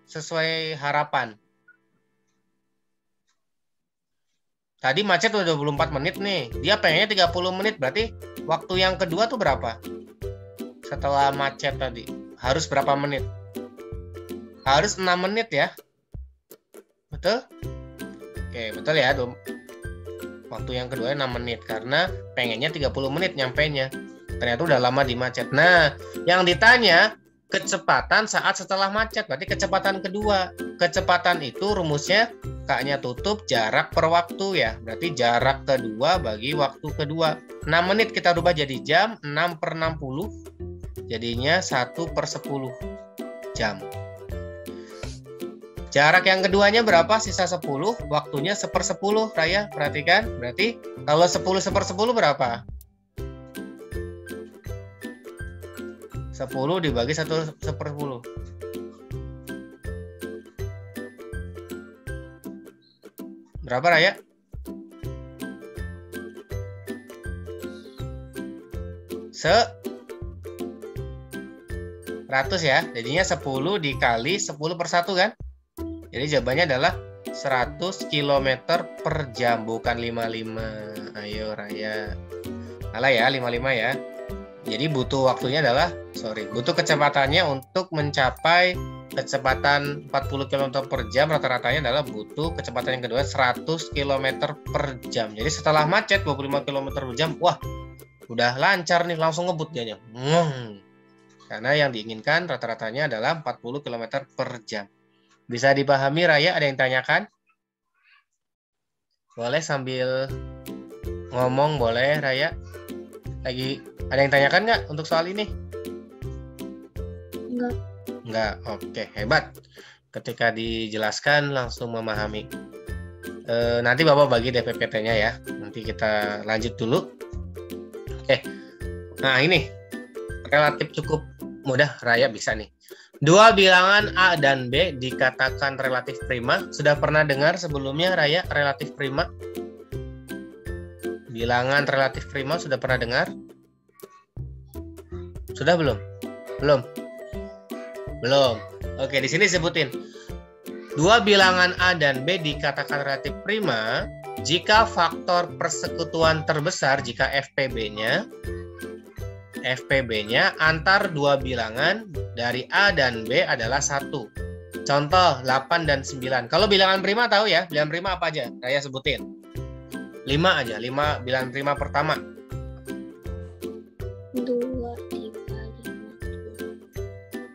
sesuai harapan. Tadi macet udah 24 menit nih. Dia pengennya 30 menit. Berarti waktu yang kedua tuh berapa? Setelah macet tadi. Harus berapa menit? Harus 6 menit ya. Betul? Oke, betul ya. Waktu yang kedua 6 menit. Karena pengennya 30 menit nyampainya. Ternyata udah lama di macet. Nah, yang ditanya kecepatan saat setelah macet. Berarti kecepatan kedua. Kecepatan itu rumusnya K-nya tutup jarak per waktu ya. Berarti jarak kedua bagi waktu kedua. 6 menit kita rubah jadi jam. 6/60. Jadinya 1/10 jam. Jarak yang keduanya berapa? Sisa 10. Waktunya 1/10. Raya, perhatikan. Berarti kalau 10 1/10 berapa? 10 dibagi 1/10. Berapa, Raya? Ratus ya. Jadinya 10 dikali 10/1 kan? Jadi jawabannya adalah 100 km per jam, bukan 55. Ayo Raya. Salah ya, 55 ya. Jadi butuh waktunya adalah, butuh kecepatannya untuk mencapai kecepatan 40 km per jam, rata-ratanya adalah butuh kecepatan yang kedua 100 km per jam. Jadi setelah macet 25 km per jam, wah udah lancar nih, langsung ngebut dianya. Karena yang diinginkan rata-ratanya adalah 40 km per jam. Bisa dipahami Raya? Ada yang tanyakan? Boleh sambil ngomong, boleh Raya? Lagi ada yang tanyakan nggak untuk soal ini? Enggak. Oke, hebat. Ketika dijelaskan langsung memahami. Nanti Bapak bagi DPPT-nya ya. Nanti kita lanjut dulu. Nah ini relatif cukup mudah, Raya bisa nih. Dua bilangan A dan B dikatakan relatif prima. Sudah pernah dengar sebelumnya Raya relatif prima? Bilangan relatif prima sudah pernah dengar? Sudah belum? Belum. Oke, di sini sebutin. Dua bilangan A dan B dikatakan relatif prima jika faktor persekutuan terbesar, jika FPB-nya antar dua bilangan dari A dan B adalah 1. Contoh 8 dan 9. Kalau bilangan prima tahu ya, bilangan prima apa aja? Saya sebutin. 5 aja, 5 bilangan prima pertama. 2, 3, 5,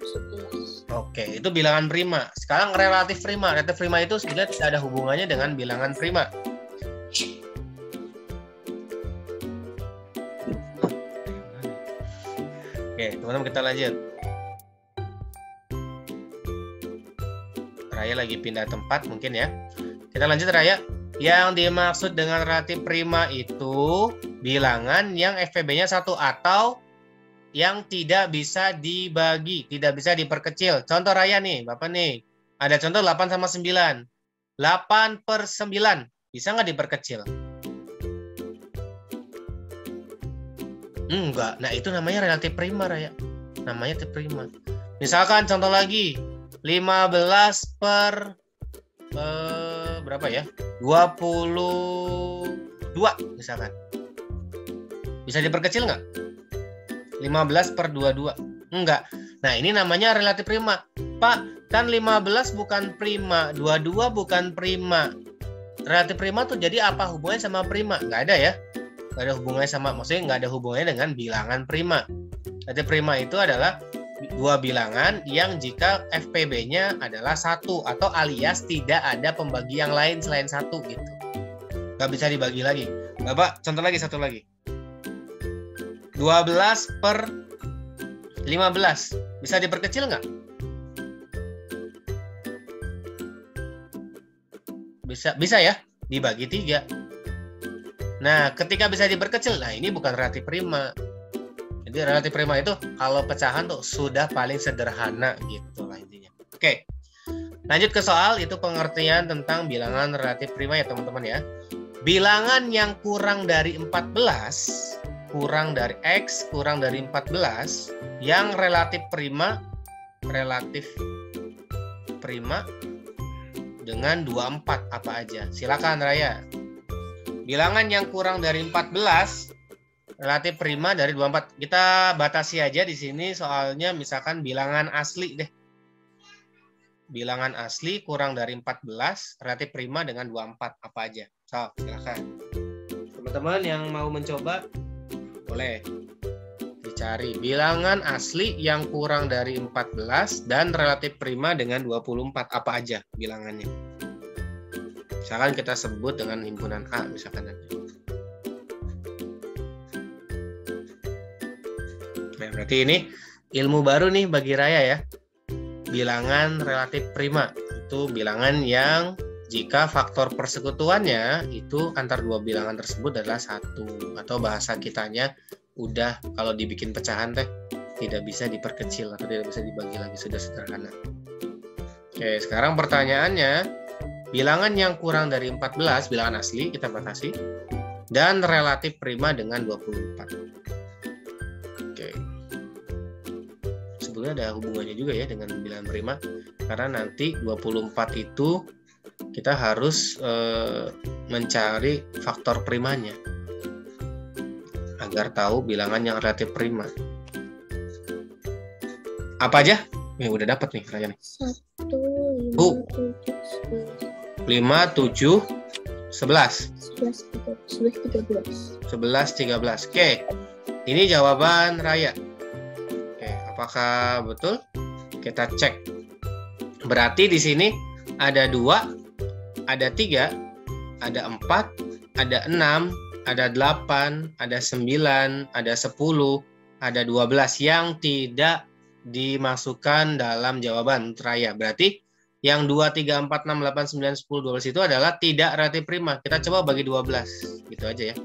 11. Oke, itu bilangan prima. Sekarang relatif prima. Relatif prima itu sebenarnya tidak ada hubungannya dengan bilangan prima. Oke, teman-teman kita lanjut. Raya lagi pindah tempat mungkin ya. Kita lanjut Raya. Yang dimaksud dengan relatif prima itu bilangan yang FPB-nya 1 atau yang tidak bisa dibagi, tidak bisa diperkecil. Contoh Raya nih, Bapak nih. Ada contoh 8 sama 9. 8/9. Bisa nggak diperkecil? Enggak. Nah, itu namanya relatif prima, Raya. Namanya relatif prima. Misalkan contoh lagi. 15 per berapa ya? 22 misalkan. Bisa diperkecil nggak? 15/22. Enggak. Nah, ini namanya relatif prima. Pak, kan 15 bukan prima, 22 bukan prima. Relatif prima tuh jadi apa hubungannya sama prima? Nggak ada ya. Nggak ada hubungannya sama, maksudnya nggak ada hubungannya dengan bilangan prima. Relatif prima itu adalah dua bilangan yang jika FPB-nya adalah 1 atau alias tidak ada pembagi yang lain selain 1 gitu. Nggak bisa dibagi lagi. Bapak, contoh lagi, satu lagi. 12/15. Bisa diperkecil nggak? Bisa ya, dibagi 3. Nah, ketika bisa diperkecil, nah ini bukan relatif prima. Jadi relatif prima itu kalau pecahan tuh sudah paling sederhana gitu lah intinya. Oke. Lanjut ke soal, itu pengertian tentang bilangan relatif prima ya teman-teman ya. Bilangan yang kurang dari 14, kurang dari X, kurang dari 14, yang relatif prima dengan 24 apa aja? Silakan Raya. Bilangan yang kurang dari 14 relatif prima dari 24. Kita batasi aja di sini soalnya misalkan bilangan asli deh. Bilangan asli kurang dari 14 relatif prima dengan 24 apa aja? So, silakan. Teman-teman yang mau mencoba boleh dicari bilangan asli yang kurang dari 14 dan relatif prima dengan 24 apa aja bilangannya. Misalkan kita sebut dengan himpunan A misalkan nanti. Nah, berarti ini ilmu baru nih bagi Raya ya. Bilangan relatif prima itu bilangan yang jika faktor persekutuannya itu antar dua bilangan tersebut adalah 1 atau bahasa kitanya udah kalau dibikin pecahan teh tidak bisa diperkecil atau tidak bisa dibagi lagi, sudah sederhana. Oke, sekarang pertanyaannya, bilangan yang kurang dari 14 bilangan asli kita batasi dan relatif prima dengan 24. Sebetulnya ada hubungannya juga ya dengan bilangan prima karena nanti 24 itu kita harus mencari faktor primanya agar tahu bilangan yang relatif prima. Apa aja? Udah dapat nih Raya nih. 1, 5, 7, 11. 11, 13. Oke, ini jawaban Raya. Apakah betul? Kita cek. Berarti di sini ada 2, ada 3, ada 4, ada 6, ada 8, ada 9, ada 10, ada 12 yang tidak dimasukkan dalam jawaban Raya. Berarti yang 2, 3, 4, 6, 8, 9, 10, 12 itu adalah tidak relatif prima. Kita coba bagi 12. Gitu aja ya.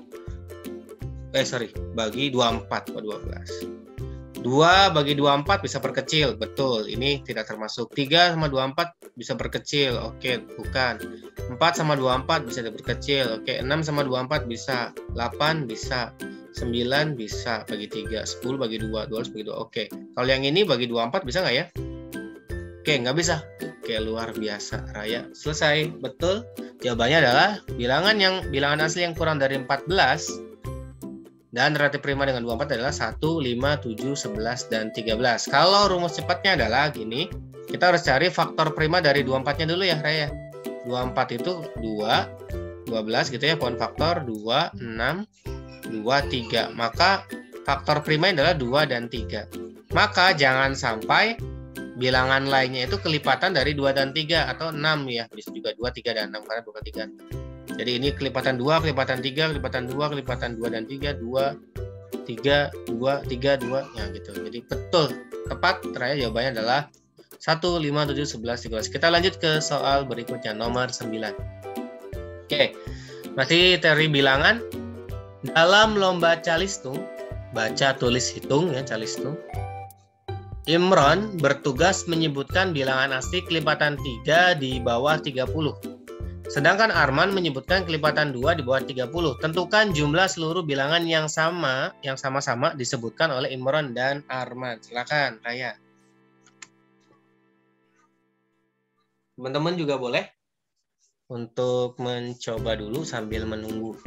Bagi 24 ke 12. 2 bagi 24 bisa perkecil, betul, ini tidak termasuk. 3 sama 24 bisa perkecil, oke, bukan. 4 sama 24 bisa diperkecil, oke. 6 sama 24 bisa, 8 bisa, 9 bisa, bagi 3, 10 bagi 2, 12 bagi 2, oke. Kalau yang ini bagi 24 bisa nggak ya? Oke, nggak bisa. Oke, luar biasa, Raya. Selesai, betul. Jawabannya adalah bilangan asli yang kurang dari 14 dan relatif prima dengan 24 adalah 1, 5, 7, 11, dan 13. Kalau rumus cepatnya adalah gini, kita harus cari faktor prima dari 24-nya dulu ya, Raya. 24 itu 2, 12 gitu ya, pohon faktor 2, 6, 2, 3. Maka faktor prima adalah 2 dan 3. Maka jangan sampai bilangan lainnya itu kelipatan dari 2 dan 3 atau 6 ya. Bisa juga 2, 3, dan 6 karena bukan 3. Jadi ini kelipatan 2, kelipatan 3, kelipatan 2, kelipatan 2 dan 3, 2, 3, 2, 3, 2. Ya gitu. Jadi betul. Tepat, Raya jawabannya adalah 1, 5, 7, 11, 13. Kita lanjut ke soal berikutnya, nomor 9. Oke, masih teori bilangan. Dalam lomba calistung, baca tulis hitung ya, calistung, Imron bertugas menyebutkan bilangan asli kelipatan 3 di bawah 30. Sedangkan Arman menyebutkan kelipatan 2 di bawah 30. Tentukan jumlah seluruh bilangan yang sama-sama disebutkan oleh Imron dan Arman. Silakan, Raya. Teman-teman juga boleh untuk mencoba dulu sambil menunggu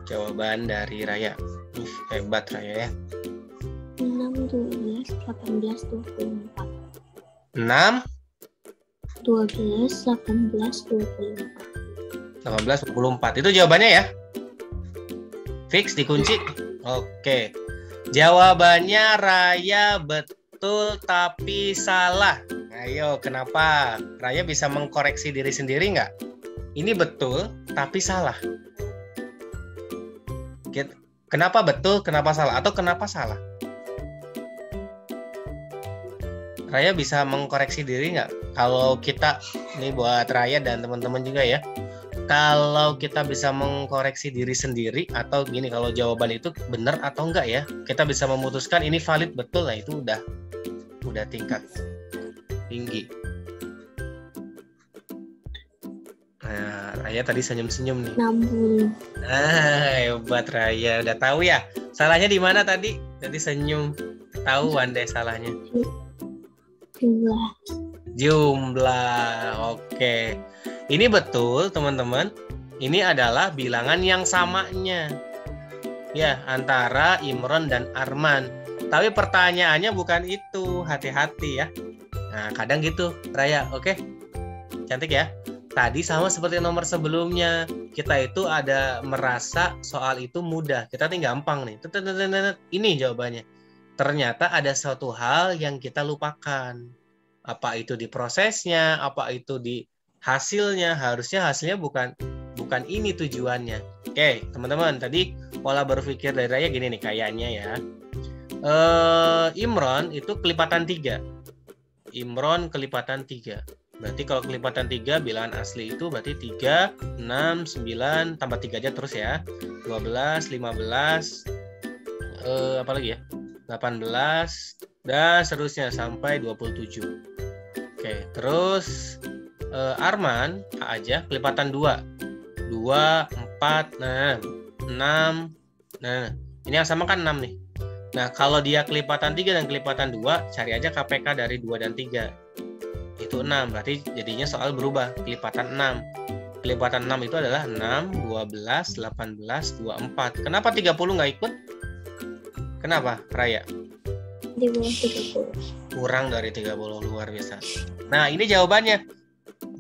jawaban dari Raya. Hebat Raya ya. 6, 12, 18, 24. 6, 12, 18, 24. 18, 24. Itu jawabannya ya? Fix, dikunci? Oke. Jawabannya Raya betul tapi salah. Ayo, kenapa? Raya bisa mengkoreksi diri sendiri nggak? Ini betul tapi salah. Kenapa betul, kenapa salah? Atau kenapa salah? Raya bisa mengkoreksi diri nggak? Kalau kita, ini buat Raya dan teman-teman juga ya. Kalau kita bisa mengkoreksi diri sendiri, atau gini, kalau jawaban itu benar atau enggak ya, kita bisa memutuskan ini valid betul, lah itu udah tingkat tinggi. Nah, Raya tadi senyum-senyum nih. 60. Hebat Raya, udah tahu ya. Salahnya di mana tadi? Tadi senyum. Tahuan deh salahnya. Jumlah. Oke. Ini betul, teman-teman. Ini adalah bilangan yang samanya. Ya, antara Imron dan Arman. Tapi pertanyaannya bukan itu. Hati-hati ya. Nah, kadang gitu, Raya. Oke. Cantik ya. Tadi sama seperti nomor sebelumnya. Kita itu ada merasa soal itu mudah. Kita tinggal gampang nih. Ini jawabannya. Ternyata ada suatu hal yang kita lupakan. Apa itu di prosesnya, apa itu di hasilnya. Harusnya hasilnya bukan ini tujuannya. Oke, teman-teman, tadi pola berpikir dari Raya gini nih kayaknya ya. Imron itu kelipatan 3. Imron kelipatan 3. Berarti kalau kelipatan 3 bilangan asli itu berarti 3, 6, 9, tambah 3 aja terus ya. 12, 15, apa lagi ya? 18 dan seterusnya sampai 27. Oke, terus Arman A aja kelipatan 2. 2, 4, nah 6. Nah, ini yang sama kan 6 nih. Nah, kalau dia kelipatan 3 dan kelipatan 2, cari aja KPK dari 2 dan 3. Itu 6, berarti jadinya soal berubah, kelipatan 6. Kelipatan 6 itu adalah 6, 12, 18, 24. Kenapa 30 nggak ikut? Kenapa, Raya? Di bawah 30. Kurang dari 30, luar biasa. Nah, ini jawabannya.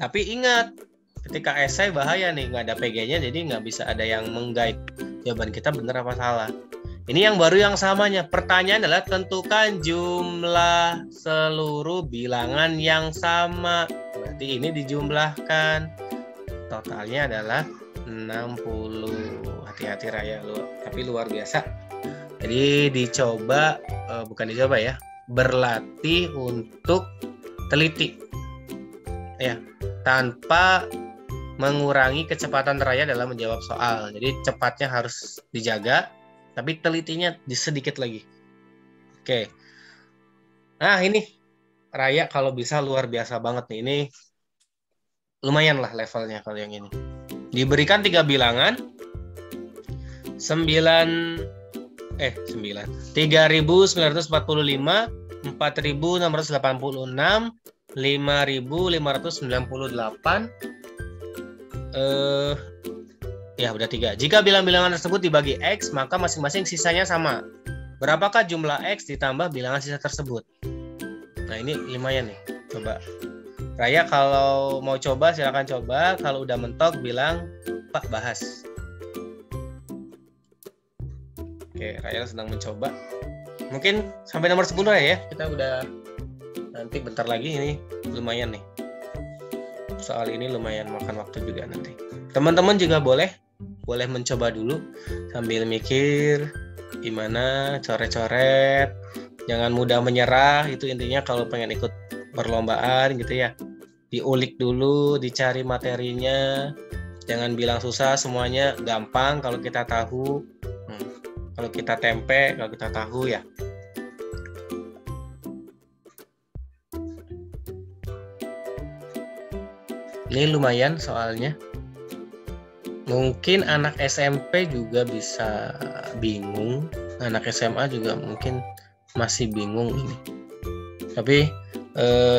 Tapi ingat, ketika esai bahaya nih, nggak ada PG-nya, jadi nggak bisa ada yang meng-guide jawaban kita benar apa salah. Ini yang baru yang samanya. Pertanyaan adalah tentukan jumlah seluruh bilangan yang sama. Berarti ini dijumlahkan. Totalnya adalah 60. Hati-hati Raya, tapi luar biasa. Jadi dicoba, bukan dicoba ya, berlatih untuk teliti. Ya, tanpa mengurangi kecepatan Raya dalam menjawab soal. Jadi cepatnya harus dijaga, tapi telitinya sedikit lagi. Oke. Nah, ini Raya kalau bisa luar biasa banget nih. Ini lumayan lah levelnya kalau yang ini. Diberikan 3 bilangan. 3.945, 4.686, 5.598. Ya udah 3. Jika bilangan tersebut dibagi X, maka masing-masing sisanya sama. Berapakah jumlah X ditambah bilangan sisa tersebut? Nah, ini lumayan nih. Coba. Raya kalau mau coba silakan coba. Kalau udah mentok bilang, Pak bahas. Oke, Raya sedang mencoba. Mungkin sampai nomor 10 ya. Kita udah nanti bentar lagi, ini lumayan nih. Soal ini lumayan makan waktu juga nanti. Teman-teman juga boleh mencoba dulu sambil mikir Gimana? Coret-coret. Jangan mudah menyerah. Itu intinya kalau pengen ikut perlombaan gitu ya. Diulik dulu, dicari materinya. Jangan bilang susah, semuanya gampang kalau kita tahu. Kalau kita tempe, kalau kita tahu ya. Ini lumayan soalnya. Mungkin anak SMP juga bisa bingung. Anak SMA juga mungkin masih bingung ini. Tapi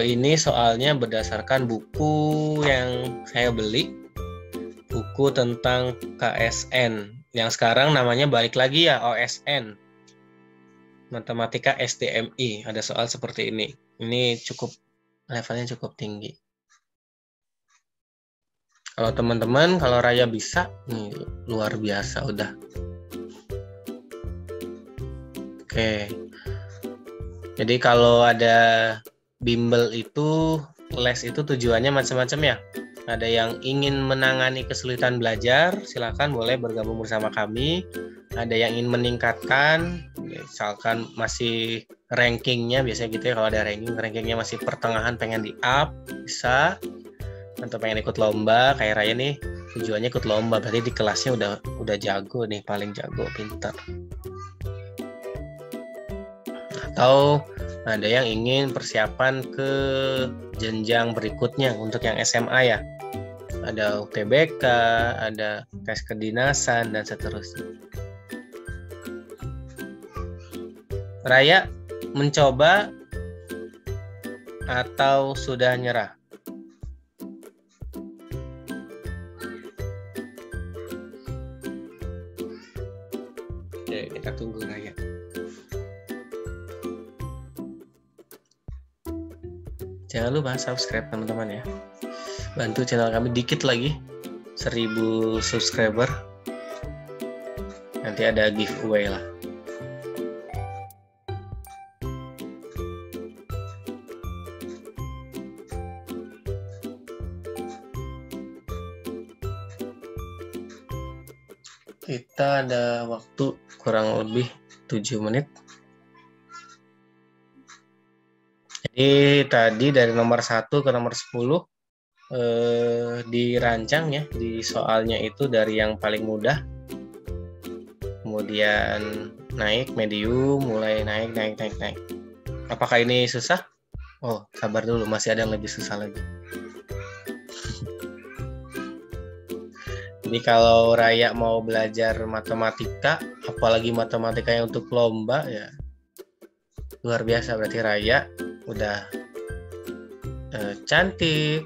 ini soalnya berdasarkan buku yang saya beli. Buku tentang KSN. Yang sekarang namanya balik lagi ya, OSN. Matematika STMI. Ada soal seperti ini. Ini cukup, levelnya cukup tinggi. Kalau teman-teman, kalau Raya bisa, nih, luar biasa udah. Oke. Jadi kalau ada bimbel itu, les itu tujuannya macam-macam ya. Ada yang ingin menangani kesulitan belajar, silakan boleh bergabung bersama kami. Ada yang ingin meningkatkan, misalkan masih rankingnya, biasanya gitu ya, kalau ada rankingnya masih pertengahan pengen di up, bisa. Atau pengen ikut lomba, kayak Raya nih, tujuannya ikut lomba, berarti di kelasnya udah jago nih, paling jago, pintar. Atau ada yang ingin persiapan ke jenjang berikutnya untuk yang SMA ya. Ada UTBK, ada tes kedinasan, dan seterusnya. Raya mencoba atau sudah nyerah? Oke, kita tunggu Raya. Jangan lupa subscribe teman-teman ya. Bantu channel kami dikit lagi 1000 subscriber. Nanti ada giveaway lah. Kita ada waktu kurang lebih 7 menit. Jadi tadi dari nomor 1 ke nomor 10 dirancang ya, di soalnya itu dari yang paling mudah, kemudian naik, medium, mulai naik. Apakah ini susah? Oh, sabar dulu, masih ada yang lebih susah lagi. Jadi kalau Raya mau belajar matematika, apalagi matematika yang untuk lomba ya luar biasa, berarti Raya udah cantik,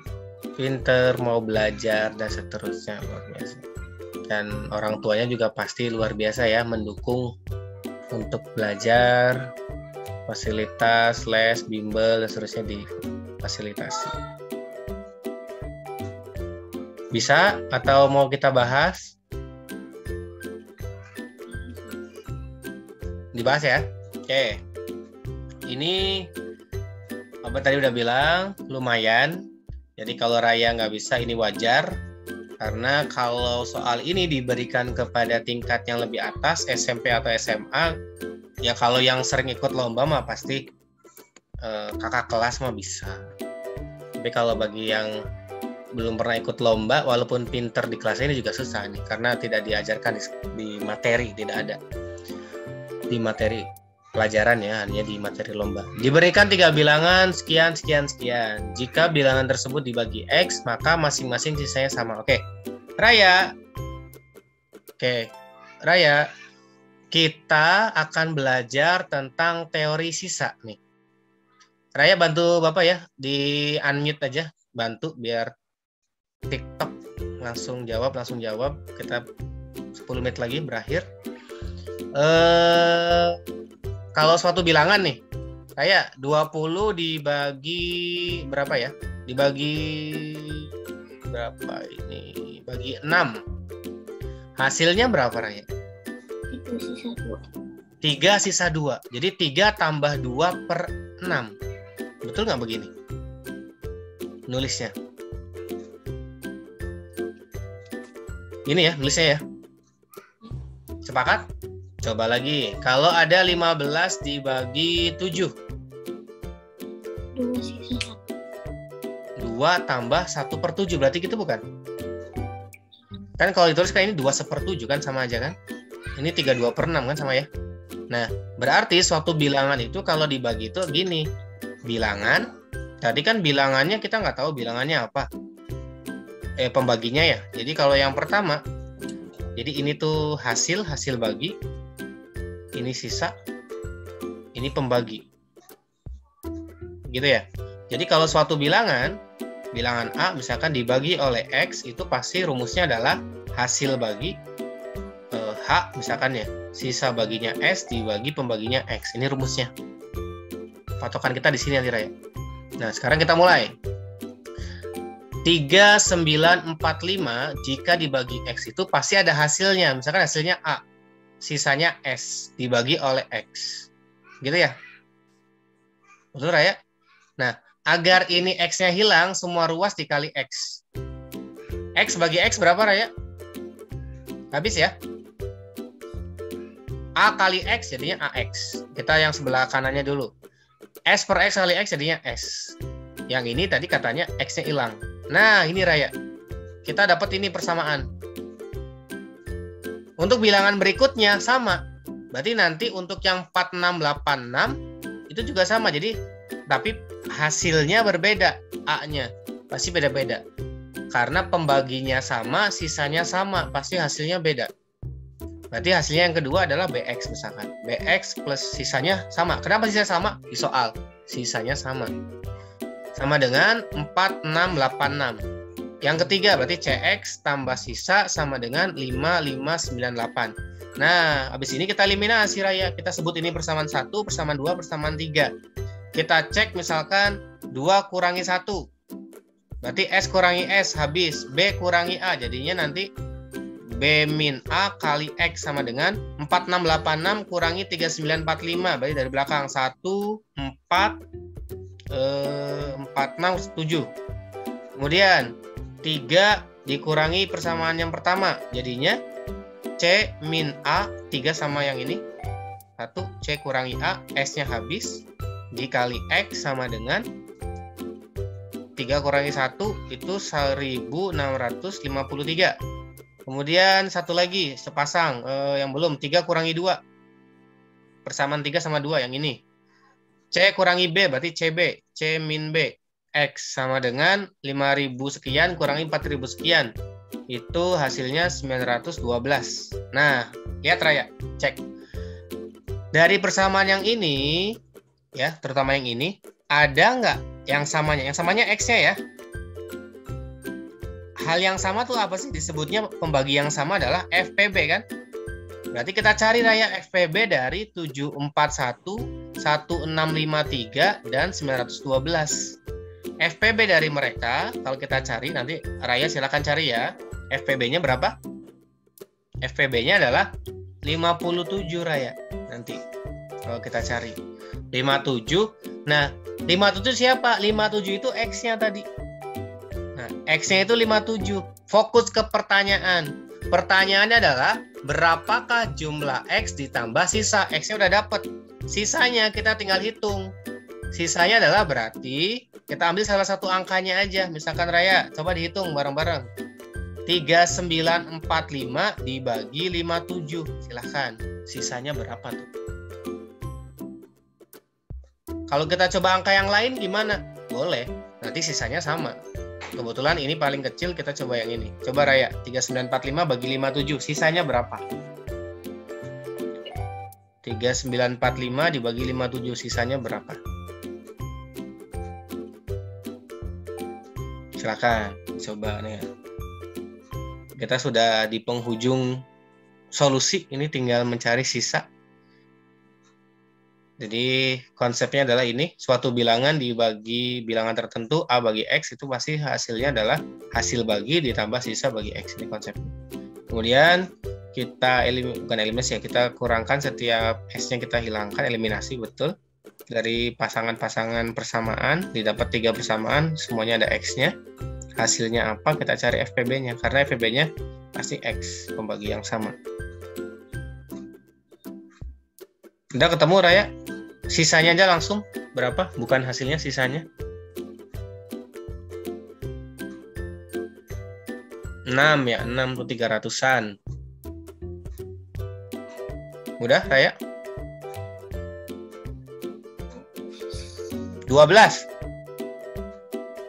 pinter, mau belajar, dan seterusnya, luar biasa. Dan orang tuanya juga pasti luar biasa ya, mendukung untuk belajar, fasilitas, les, bimbel, dan seterusnya difasilitasi. Bisa atau mau kita bahas? Dibahas ya? Oke. Ini Abah tadi udah bilang lumayan. Jadi kalau Raya nggak bisa ini wajar. Karena kalau soal ini diberikan kepada tingkat yang lebih atas, SMP atau SMA, ya kalau yang sering ikut lomba mah pasti kakak kelas mah bisa. Tapi kalau bagi yang belum pernah ikut lomba, walaupun pinter di kelas ini juga susah nih. Karena tidak diajarkan di materi, tidak ada. Di materi pelajaran ya, hanya di materi lomba. Diberikan 3 bilangan sekian. Jika bilangan tersebut dibagi X, maka masing-masing sisanya sama. Oke. Raya. Kita akan belajar tentang teori sisa nih. Raya bantu Bapak ya, di unmute aja, bantu biar TikTok langsung jawab. Kita 10 menit lagi berakhir. Kalau suatu bilangan nih, kayak 20 dibagi berapa ya? Dibagi berapa ini? Bagi 6. Hasilnya berapa, Raya? 3 sisa 2. 3 sisa 2. Jadi 3 tambah 2 per 6. Betul nggak begini? Nulisnya. Ini ya, nulisnya ya. Sepakat? Coba lagi. Kalau ada 15 dibagi 7. 2 sisa 1. 2 tambah 1/7. Berarti gitu bukan? Kan kalau ditulis kayak ini 2/7 kan sama aja kan? Ini 32/6 kan sama ya? Nah, berarti suatu bilangan itu kalau dibagi itu gini. Bilangan, tadi kan bilangannya kita nggak tahu bilangannya apa. Pembaginya ya. Jadi kalau yang pertama, jadi ini tuh hasil bagi. Ini sisa, ini pembagi. Gitu ya. Jadi kalau suatu bilangan A misalkan dibagi oleh X, itu pasti rumusnya adalah hasil bagi H misalkan ya, sisa baginya S dibagi pembaginya X. Ini rumusnya. Patokan kita di sini nanti Raya. Nah, sekarang kita mulai. 3945 jika dibagi X itu pasti ada hasilnya. Misalkan hasilnya A, sisanya S dibagi oleh X. Gitu ya? Betul Raya? Nah, agar ini X-nya hilang, semua ruas dikali X. X bagi X berapa Raya? Habis ya? A kali X jadinya AX. Kita yang sebelah kanannya dulu. S per X kali X jadinya S. Yang ini tadi katanya X-nya hilang. Nah, ini Raya. Kita dapat ini persamaan. Untuk bilangan berikutnya sama. Berarti nanti untuk yang 4686 itu juga sama. Jadi, tapi hasilnya berbeda. A-nya pasti beda-beda. Karena pembaginya sama, sisanya sama. Pasti hasilnya beda. Berarti hasilnya yang kedua adalah BX misalkan. BX plus sisanya sama. Kenapa sisanya sama? Di soal. Sisanya sama. Sama dengan 4686. Yang ketiga berarti CX tambah sisa sama dengan 5598. Nah, habis ini kita eliminasi Raya. Kita sebut ini persamaan 1, persamaan 2, persamaan 3. Kita cek misalkan 2 kurangi 1. Berarti S kurangi S habis. B kurangi A. Jadinya nanti B min A kali X sama dengan 4686 kurangi 3945. Berarti dari belakang 1, 4, 46, 7. Kemudian 3 dikurangi persamaan yang pertama. Jadinya C min A, 3 sama yang ini. 1, C kurangi A, S-nya habis. Dikali X sama dengan 3 kurangi 1 itu 1653. Kemudian satu lagi sepasang yang belum 3 kurangi 2 persamaan 3 sama 2 yang ini. C kurangi B berarti CB, C min B X sama dengan 5000 sekian kurangi 4000 sekian. Itu hasilnya 912. Nah, lihat Raya, cek. Dari persamaan yang ini ya, terutama yang ini, ada nggak yang samanya? Yang samanya X-nya ya. Hal yang sama tuh apa sih? Disebutnya pembagi yang sama adalah FPB kan? Berarti kita cari Raya FPB dari 741, 1653, dan 912. FPB dari mereka, kalau kita cari, nanti Raya silakan cari ya. FPB-nya berapa? FPB-nya adalah 57 Raya. Nanti kalau kita cari. 57. Nah, 57 siapa? 57 itu X-nya tadi. Nah, X-nya itu 57. Fokus ke pertanyaan. Pertanyaannya adalah berapakah jumlah X ditambah sisa? X-nya udah dapet. Sisanya kita tinggal hitung. Sisanya adalah berarti kita ambil salah satu angkanya aja. Misalkan Raya, coba dihitung bareng-bareng. 3945 dibagi 57. Silahkan. Sisanya berapa tuh? Kalau kita coba angka yang lain gimana? Boleh. Nanti sisanya sama. Kebetulan ini paling kecil, kita coba yang ini. Coba Raya, 3945 bagi 57. Sisanya berapa? 3945 dibagi 57. Sisanya berapa? Silakan, coba nih. Kita sudah di penghujung solusi. Ini tinggal mencari sisa. Jadi konsepnya adalah ini, suatu bilangan dibagi bilangan tertentu, A bagi X, itu pasti hasilnya adalah hasil bagi ditambah sisa bagi X. Ini konsepnya. Kemudian kita bukan eliminasi ya, kita kurangkan setiap S-nya, kita hilangkan, eliminasi, betul. Dari pasangan-pasangan persamaan, didapat 3 persamaan, semuanya ada X-nya. Hasilnya apa? Kita cari FPB-nya, karena FPB-nya pasti X, pembagi yang sama. Udah ketemu Raya? Sisanya aja langsung. Berapa? Bukan hasilnya, sisanya. 6 ya, 6 tuh 300-an. Udah Raya? 12.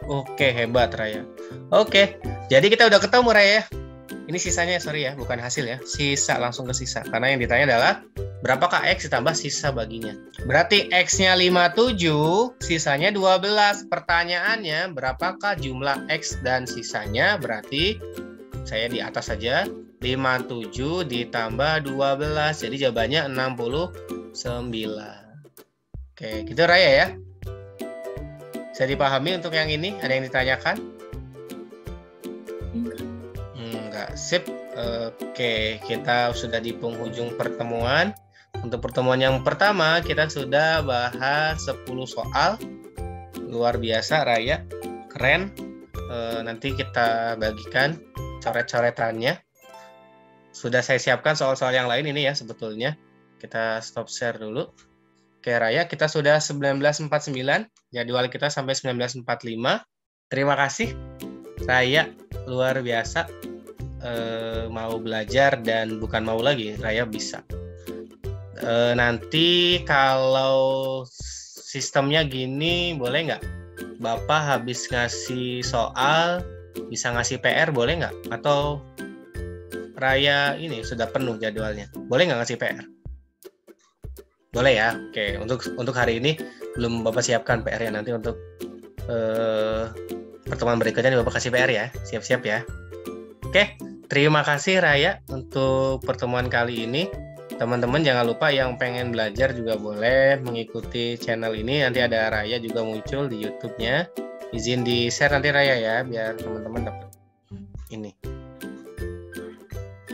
Oke, hebat Raya. Oke, jadi kita udah ketemu Raya. Ini sisanya, sorry ya, bukan hasil ya. Sisa, langsung ke sisa. Karena yang ditanya adalah berapakah X ditambah sisa baginya. Berarti X-nya 57, sisanya 12. Pertanyaannya, berapakah jumlah X dan sisanya? Berarti saya di atas saja. 57 ditambah 12. Jadi jawabannya 69. Oke, gitu Raya ya. Bisa dipahami untuk yang ini? Ada yang ditanyakan? Enggak. Sip. Oke, kita sudah di penghujung pertemuan. Untuk pertemuan yang pertama, kita sudah bahas 10 soal. Luar biasa, Raya. Keren. Nanti kita bagikan coret-coretannya. Sudah saya siapkan soal-soal yang lain ini ya sebetulnya. Kita stop share dulu. Oke Raya, kita sudah 19.49. Jadwal kita sampai 19.45. Terima kasih Raya, luar biasa. Mau belajar dan bukan mau lagi, Raya bisa. Nanti kalau sistemnya gini, boleh nggak? Bapak habis ngasih soal, bisa ngasih PR, boleh nggak? Atau Raya ini sudah penuh jadwalnya, boleh nggak ngasih PR? Boleh ya. Oke, untuk hari ini belum Bapak siapkan PR-nya, nanti untuk pertemuan berikutnya Bapak kasih PR ya. Siap-siap ya. Oke, terima kasih Raya untuk pertemuan kali ini. Teman-teman jangan lupa yang pengen belajar juga boleh mengikuti channel ini. Nanti ada Raya juga muncul di YouTube-nya. Izin di-share nanti Raya ya, biar teman-teman dapat ini.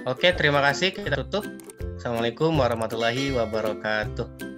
Oke, terima kasih. Kita tutup. Assalamualaikum warahmatullahi wabarakatuh.